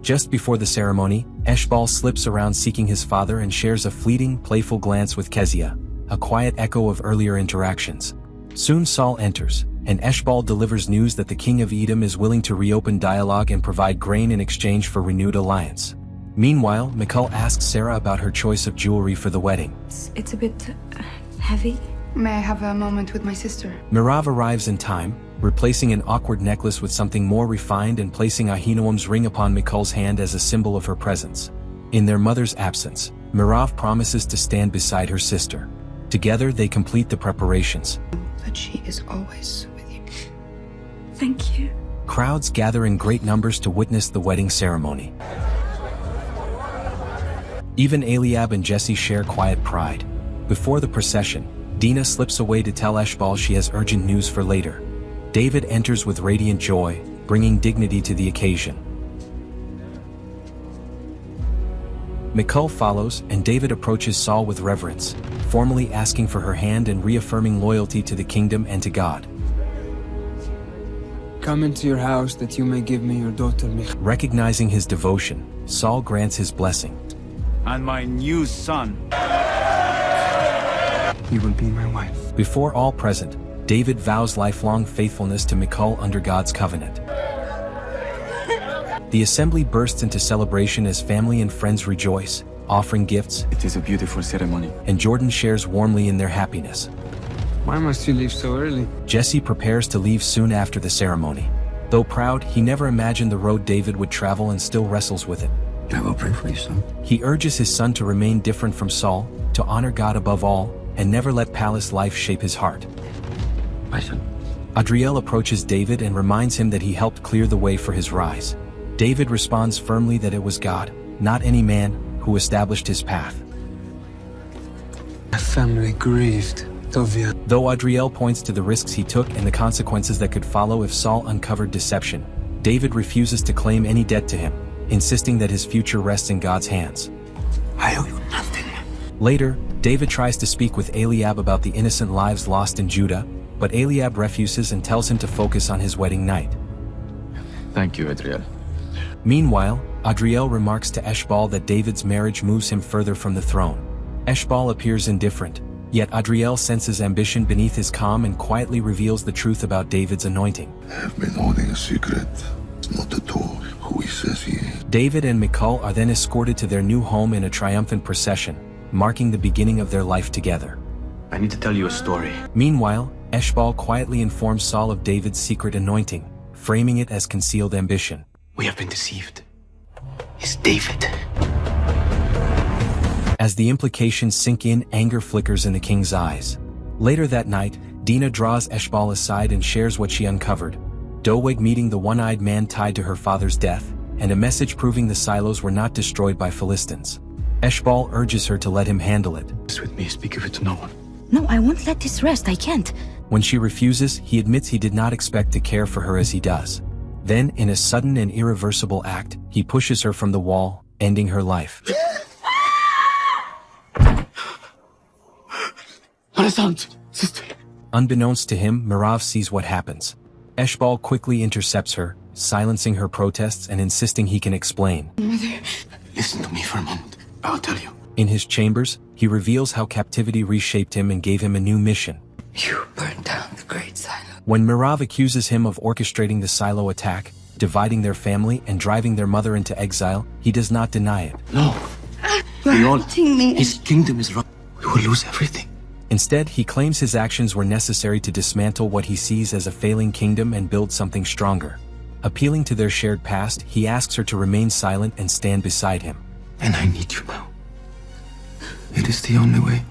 Just before the ceremony, Eshbal slips around seeking his father and shares a fleeting, playful glance with Kezia, a quiet echo of earlier interactions. Soon Saul enters, and Eshbal delivers news that the king of Edom is willing to reopen dialogue and provide grain in exchange for renewed alliance. Meanwhile, Michal asks Sarah about her choice of jewelry for the wedding. It's a bit heavy. May I have a moment with my sister? Mirav arrives in time, replacing an awkward necklace with something more refined and placing Ahinoam's ring upon Michal's hand as a symbol of her presence. In their mother's absence, Mirav promises to stand beside her sister. Together they complete the preparations. That she is always with you. Thank you. Crowds gather in great numbers to witness the wedding ceremony. Even Eliab and Jesse share quiet pride. Before the procession, Dina slips away to tell Eshbal she has urgent news for later. David enters with radiant joy, bringing dignity to the occasion. Michal follows, and David approaches Saul with reverence, formally asking for her hand and reaffirming loyalty to the kingdom and to God. Come into your house that you may give me your daughter Michal. Recognizing his devotion, Saul grants his blessing. And my new son. You will be my wife. Before all present, David vows lifelong faithfulness to Michal under God's covenant. The assembly bursts into celebration as family and friends rejoice, offering gifts. It is a beautiful ceremony. And Jordan shares warmly in their happiness. Why must you leave so early? Jesse prepares to leave soon after the ceremony. Though proud, he never imagined the road David would travel and still wrestles with it. I will pray for you, son. He urges his son to remain different from Saul, to honor God above all, and never let palace life shape his heart. My son. Adriel approaches David and reminds him that he helped clear the way for his rise. David responds firmly that it was God, not any man, who established his path. My family grieved, Tovia. Though Adriel points to the risks he took and the consequences that could follow if Saul uncovered deception, David refuses to claim any debt to him, insisting that his future rests in God's hands. I owe you nothing. Later, David tries to speak with Eliab about the innocent lives lost in Judah, but Eliab refuses and tells him to focus on his wedding night. Thank you, Adriel. Meanwhile, Adriel remarks to Eshbal that David's marriage moves him further from the throne. Eshbal appears indifferent, yet Adriel senses ambition beneath his calm and quietly reveals the truth about David's anointing. I've been holding a secret. It's not at all who he says he is. David and Michal are then escorted to their new home in a triumphant procession, marking the beginning of their life together. I need to tell you a story. Meanwhile, Eshbal quietly informs Saul of David's secret anointing, framing it as concealed ambition. We have been deceived. It's David. As the implications sink in, anger flickers in the king's eyes. Later that night, Dinah draws Eshbal aside and shares what she uncovered. Doeg meeting the one-eyed man tied to her father's death, and a message proving the silos were not destroyed by Philistines. Eshbal urges her to let him handle it. Stay with me, speak of it to no one. No, I won't let this rest, I can't. When she refuses, he admits he did not expect to care for her as he does. Then, in a sudden and irreversible act, he pushes her from the wall, ending her life. Sister. Unbeknownst to him, Merav sees what happens. Eshbal quickly intercepts her, silencing her protests and insisting he can explain. Mother. Listen to me for a moment. I'll tell you. In his chambers, he reveals how captivity reshaped him and gave him a new mission. You burned down the great silo. When Merav accuses him of orchestrating the silo attack, dividing their family and driving their mother into exile, he does not deny it. No. You're hurting me. His kingdom is wrong. We will lose everything. Instead, he claims his actions were necessary to dismantle what he sees as a failing kingdom and build something stronger. Appealing to their shared past, he asks her to remain silent and stand beside him. And I need you now. It is the only way.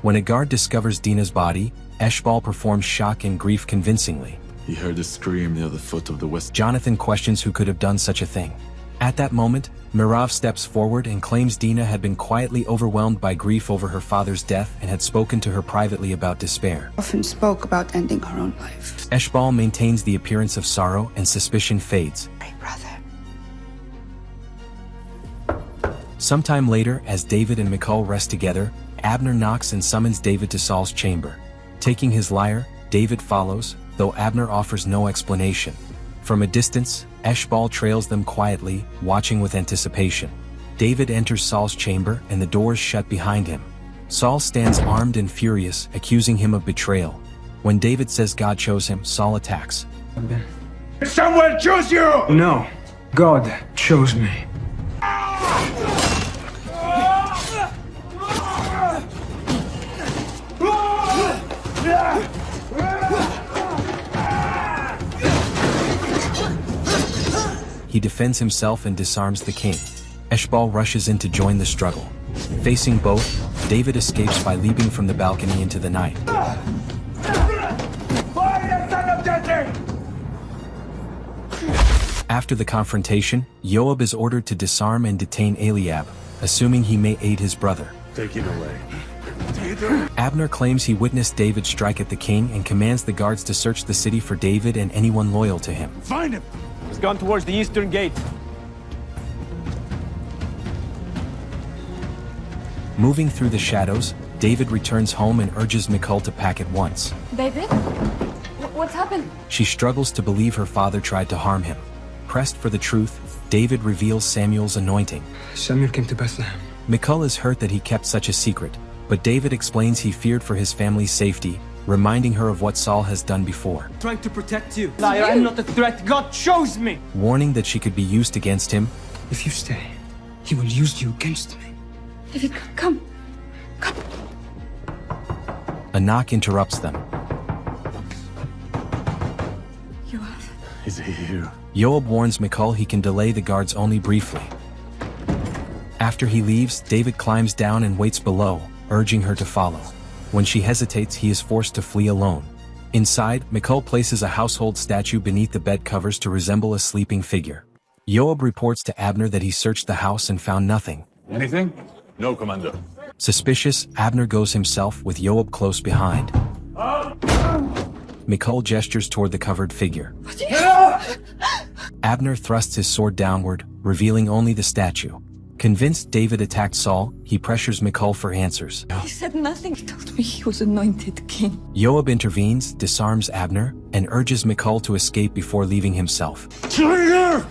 When a guard discovers Dinah's body, Eshbal performs shock and grief convincingly. He heard a scream near the foot of the west. Jonathan questions who could have done such a thing. At that moment, Merav steps forward and claims Dinah had been quietly overwhelmed by grief over her father's death and had spoken to her privately about despair. Often spoke about ending her own life. Eshbal maintains the appearance of sorrow and suspicion fades. My brother. Sometime later, as David and Michal rest together, Abner knocks and summons David to Saul's chamber. Taking his lyre, David follows, though Abner offers no explanation. From a distance, Eshbal trails them quietly, watching with anticipation. David enters Saul's chamber and the doors shut behind him. Saul stands armed and furious, accusing him of betrayal. When David says God chose him, Saul attacks. Someone chose you! No, God chose me. He defends himself and disarms the king. Eshbal rushes in to join the struggle. Facing both, David escapes by leaping from the balcony into the night. After the confrontation, Joab is ordered to disarm and detain Eliab, assuming he may aid his brother. Take him away. Abner claims he witnessed David strike at the king and commands the guards to search the city for David and anyone loyal to him. Find him! He's gone towards the eastern gate. Moving through the shadows, David returns home and urges Michal to pack at once. David? What's happened? She struggles to believe her father tried to harm him. Pressed for the truth, David reveals Samuel's anointing. Samuel came to Bethlehem. Michal is hurt that he kept such a secret, but David explains he feared for his family's safety, reminding her of what Saul has done before. Trying to protect you. Liar, I'm not a threat. God chose me. Warning that she could be used against him. If you stay, he will use you against me. David, come. Come. A knock interrupts them. Joab. Is he here? Joab warns Michal he can delay the guards only briefly. After he leaves, David climbs down and waits below, urging her to follow. When she hesitates, he is forced to flee alone. Inside, Michal places a household statue beneath the bed covers to resemble a sleeping figure. Joab reports to Abner that he searched the house and found nothing. Anything? No, Commander. Suspicious, Abner goes himself with Joab close behind. Michal gestures toward the covered figure. Abner thrusts his sword downward, revealing only the statue. Convinced David attacked Saul, he pressures Michal for answers. He said nothing. He told me he was anointed king. Joab intervenes, disarms Abner, and urges Michal to escape before leaving himself. Traitor!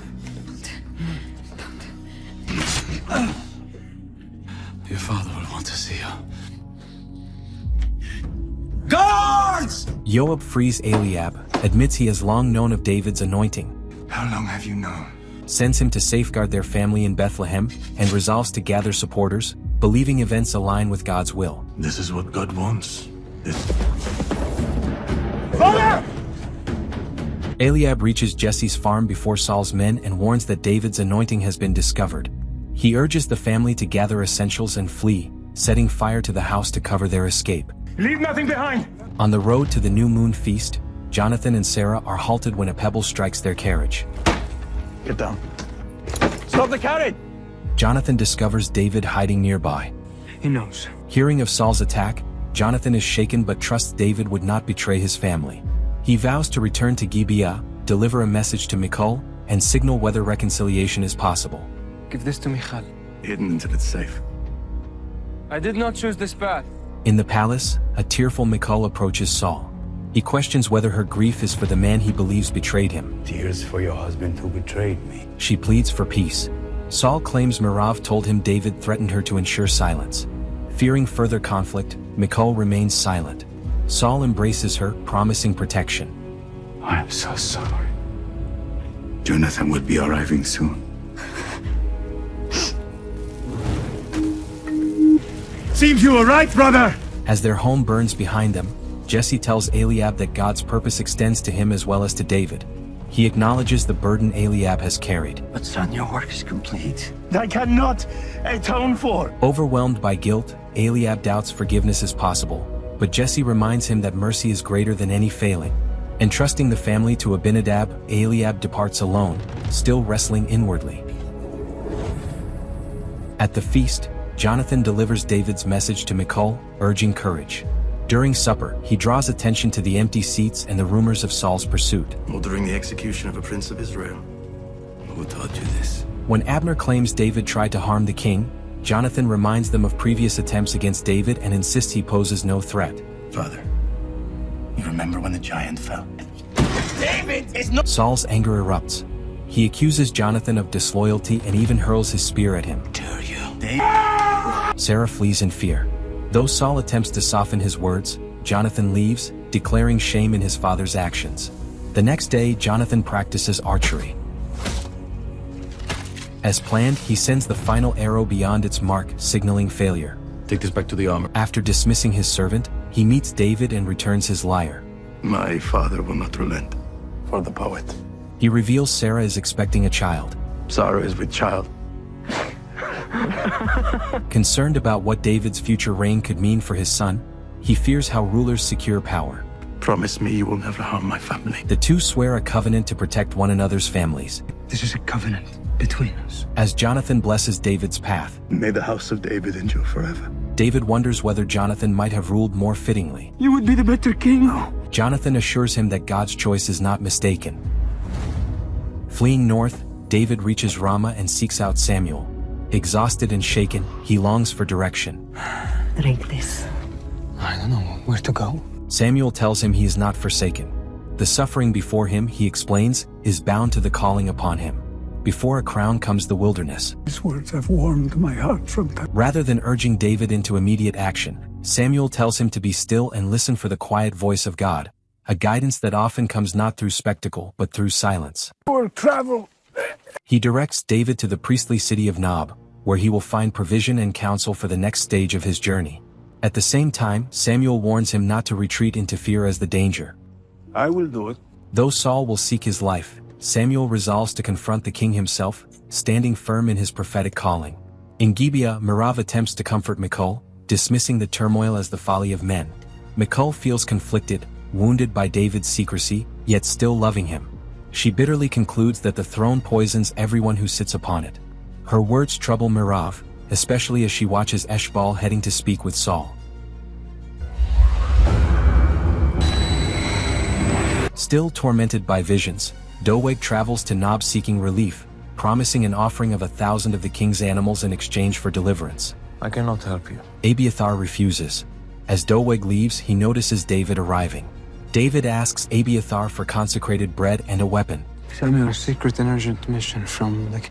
Your father will want to see you. Guards! Joab frees Eliab, admits he has long known of David's anointing. How long have you known? Sends him to safeguard their family in Bethlehem, and resolves to gather supporters, believing events align with God's will. This is what God wants. Father! Eliab reaches Jesse's farm before Saul's men and warns that David's anointing has been discovered. He urges the family to gather essentials and flee, setting fire to the house to cover their escape. Leave nothing behind! On the road to the new moon feast, Jonathan and Sarah are halted when a pebble strikes their carriage. Get down. Stop the carriage! Jonathan discovers David hiding nearby. He knows. Hearing of Saul's attack, Jonathan is shaken but trusts David would not betray his family. He vows to return to Gibia, deliver a message to Michal, and signal whether reconciliation is possible. Give this to Michal. Hidden until it's safe. I did not choose this path. In the palace, a tearful Michal approaches Saul. He questions whether her grief is for the man he believes betrayed him. Tears for your husband who betrayed me. She pleads for peace. Saul claims Merav told him David threatened her to ensure silence. Fearing further conflict, Michal remains silent. Saul embraces her, promising protection. I am so sorry. Jonathan will be arriving soon. Seems you were right, brother! As their home burns behind them, Jesse tells Eliab that God's purpose extends to him as well as to David. He acknowledges the burden Eliab has carried. But son, your work is complete. I cannot atone for! Overwhelmed by guilt, Eliab doubts forgiveness is possible, but Jesse reminds him that mercy is greater than any failing. Entrusting the family to Abinadab, Eliab departs alone, still wrestling inwardly. At the feast, Jonathan delivers David's message to Michal, urging courage. During supper, he draws attention to the empty seats and the rumors of Saul's pursuit. Ordering the execution of a prince of Israel. Who taught you this? When Abner claims David tried to harm the king, Jonathan reminds them of previous attempts against David and insists he poses no threat. Father, you remember when the giant fell? David is not— Saul's anger erupts. He accuses Jonathan of disloyalty and even hurls his spear at him. Dare you? Sarah flees in fear. Though Saul attempts to soften his words, Jonathan leaves, declaring shame in his father's actions. The next day, Jonathan practices archery. As planned, he sends the final arrow beyond its mark, signaling failure. Take this back to the armor. After dismissing his servant, he meets David and returns his lyre. My father will not relent. For the poet. He reveals Sarah is expecting a child. Sarah is with child. Concerned about what David's future reign could mean for his son, he fears how rulers secure power. Promise me you will never harm my family. The two swear a covenant to protect one another's families. This is a covenant between us. As Jonathan blesses David's path, May the house of David endure forever. David wonders whether Jonathan might have ruled more fittingly. You would be the better king. Jonathan assures him that God's choice is not mistaken. Fleeing north, David reaches Ramah and seeks out Samuel. Exhausted and shaken, he longs for direction. Drink this. I don't know where to go. Samuel tells him he is not forsaken. The suffering before him, he explains, is bound to the calling upon him. Before a crown comes the wilderness. These words have warmed my heart from time. Rather than urging David into immediate action, Samuel tells him to be still and listen for the quiet voice of God, a guidance that often comes not through spectacle but through silence. For travel. He directs David to the priestly city of Nob, where he will find provision and counsel for the next stage of his journey. At the same time, Samuel warns him not to retreat into fear as the danger. I will do it. Though Saul will seek his life, Samuel resolves to confront the king himself, standing firm in his prophetic calling. In Gibea, Merav attempts to comfort Michal, dismissing the turmoil as the folly of men. Michal feels conflicted, wounded by David's secrecy, yet still loving him. She bitterly concludes that the throne poisons everyone who sits upon it. Her words trouble Merav, especially as she watches Eshbal heading to speak with Saul. Still tormented by visions, Doeg travels to Nob seeking relief, promising an offering of 1,000 of the king's animals in exchange for deliverance. I cannot help you. Abiathar refuses. As Doeg leaves, he notices David arriving. David asks Abiathar for consecrated bread and a weapon. Tell me a secret and urgent mission from the...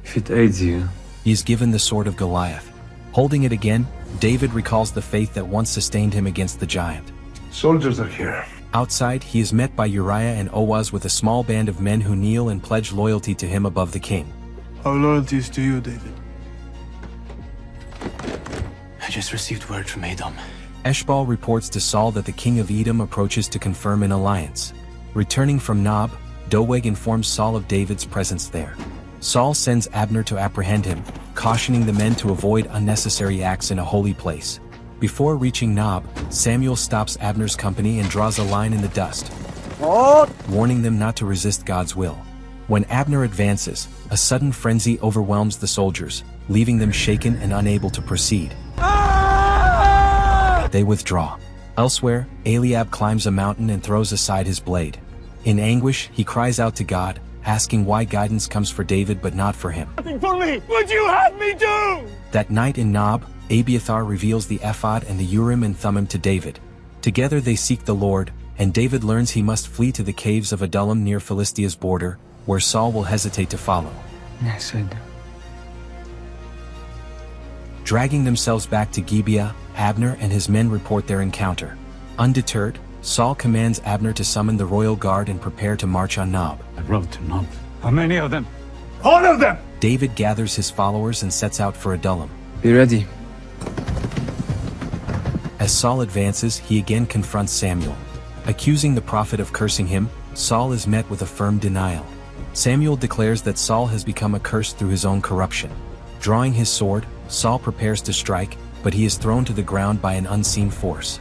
If it aids you. He is given the sword of Goliath. Holding it again, David recalls the faith that once sustained him against the giant. Soldiers are here. Outside, he is met by Uriah and Oaz with a small band of men who kneel and pledge loyalty to him above the king. Our loyalties to you, David. I just received word from Edom. Eshbal reports to Saul that the king of Edom approaches to confirm an alliance. Returning from Nob, Doeg informs Saul of David's presence there. Saul sends Abner to apprehend him, cautioning the men to avoid unnecessary acts in a holy place. Before reaching Nob, Samuel stops Abner's company and draws a line in the dust, warning them not to resist God's will. When Abner advances, a sudden frenzy overwhelms the soldiers, leaving them shaken and unable to proceed. They withdraw. Elsewhere, Eliab climbs a mountain and throws aside his blade. In anguish, he cries out to God, asking why guidance comes for David but not for him. Nothing for me! What'd you have me do? That night in Nob, Abiathar reveals the ephod and the Urim and Thummim to David. Together they seek the Lord, and David learns he must flee to the caves of Adullam near Philistia's border, where Saul will hesitate to follow. I said. Dragging themselves back to Gibia, Abner and his men report their encounter. Undeterred, Saul commands Abner to summon the royal guard and prepare to march on Nob. I rode to Nob. How many of them? All of them! David gathers his followers and sets out for Adullam. Be ready. As Saul advances, he again confronts Samuel. Accusing the prophet of cursing him, Saul is met with a firm denial. Samuel declares that Saul has become accursed through his own corruption. Drawing his sword, Saul prepares to strike, but he is thrown to the ground by an unseen force.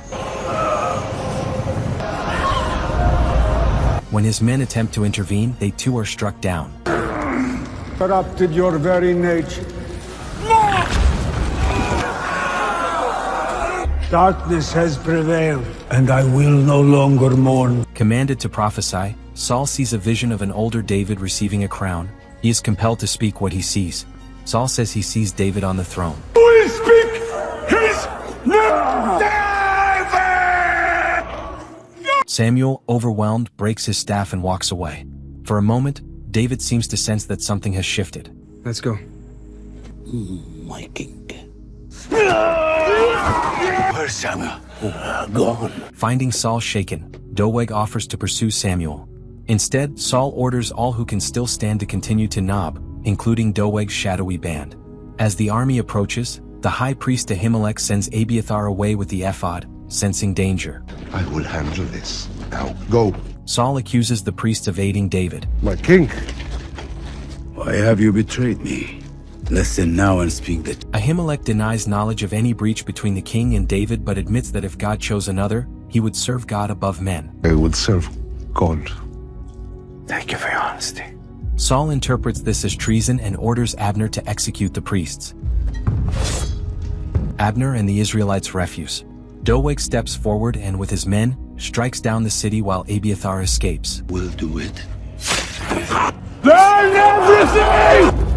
When his men attempt to intervene, they too are struck down. Corrupted your very nature. Darkness has prevailed, and I will no longer mourn. Commanded to prophesy, Saul sees a vision of an older David receiving a crown. He is compelled to speak what he sees. Saul says he sees David on the throne. Who will speak his name? Samuel, overwhelmed, breaks his staff and walks away. For a moment, David seems to sense that something has shifted. Let's go. My king. Where's Samuel? Gone. Finding Saul shaken, Doeg offers to pursue Samuel. Instead, Saul orders all who can still stand to continue to Nob, including Doeg's shadowy band. As the army approaches, the high priest Ahimelech sends Abiathar away with the ephod, sensing danger. I will handle this. Now, go. Saul accuses the priest of aiding David. My king. Why have you betrayed me? Listen now and speak the... Ahimelech denies knowledge of any breach between the king and David but admits that if God chose another, he would serve God above men. I would serve God. Thank you for your honesty. Saul interprets this as treason and orders Abner to execute the priests. Abner and the Israelites refuse. Doeg steps forward and with his men, strikes down the city while Abiathar escapes. We'll do it. Burn everything!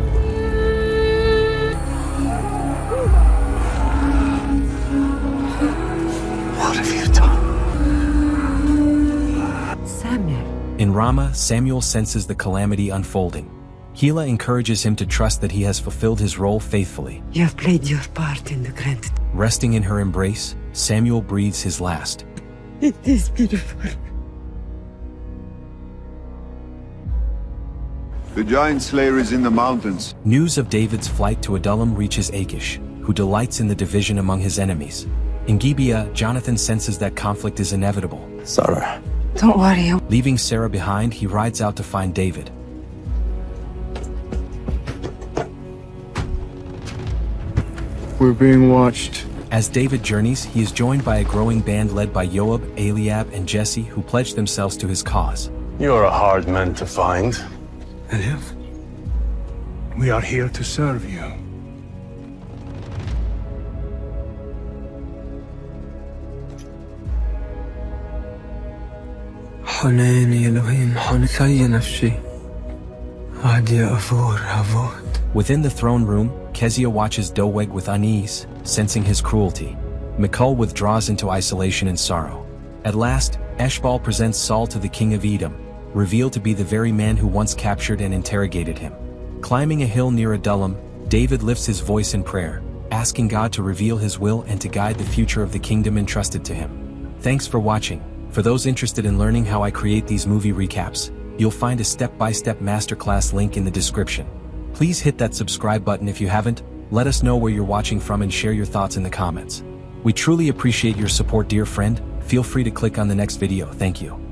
What have you done? Samuel. In Ramah, Samuel senses the calamity unfolding. Hela encourages him to trust that he has fulfilled his role faithfully. You have played your part in the grand. Resting in her embrace, Samuel breathes his last. It is beautiful. The giant slayer is in the mountains. News of David's flight to Adullam reaches Akish, who delights in the division among his enemies. In Gibia, Jonathan senses that conflict is inevitable. Sarah. Don't worry. Leaving Sarah behind, he rides out to find David. We're being watched. As David journeys, he is joined by a growing band led by Joab, Eliab, and Jesse, who pledge themselves to his cause. You're a hard man to find. And if we are here to serve you. حناني إلهيم حنثي نفسي عادي أفور هفوت. Within the throne room, Kezia watches Doeg with unease, sensing his cruelty. Michal withdraws into isolation and sorrow. At last, Eshbal presents Saul to the king of Edom, revealed to be the very man who once captured and interrogated him. Climbing a hill near Adullam, David lifts his voice in prayer, asking God to reveal his will and to guide the future of the kingdom entrusted to him. Thanks for watching. For those interested in learning how I create these movie recaps, you'll find a step-by-step masterclass link in the description. Please hit that subscribe button if you haven't, let us know where you're watching from and share your thoughts in the comments. We truly appreciate your support, dear friend. Feel free to click on the next video. Thank you.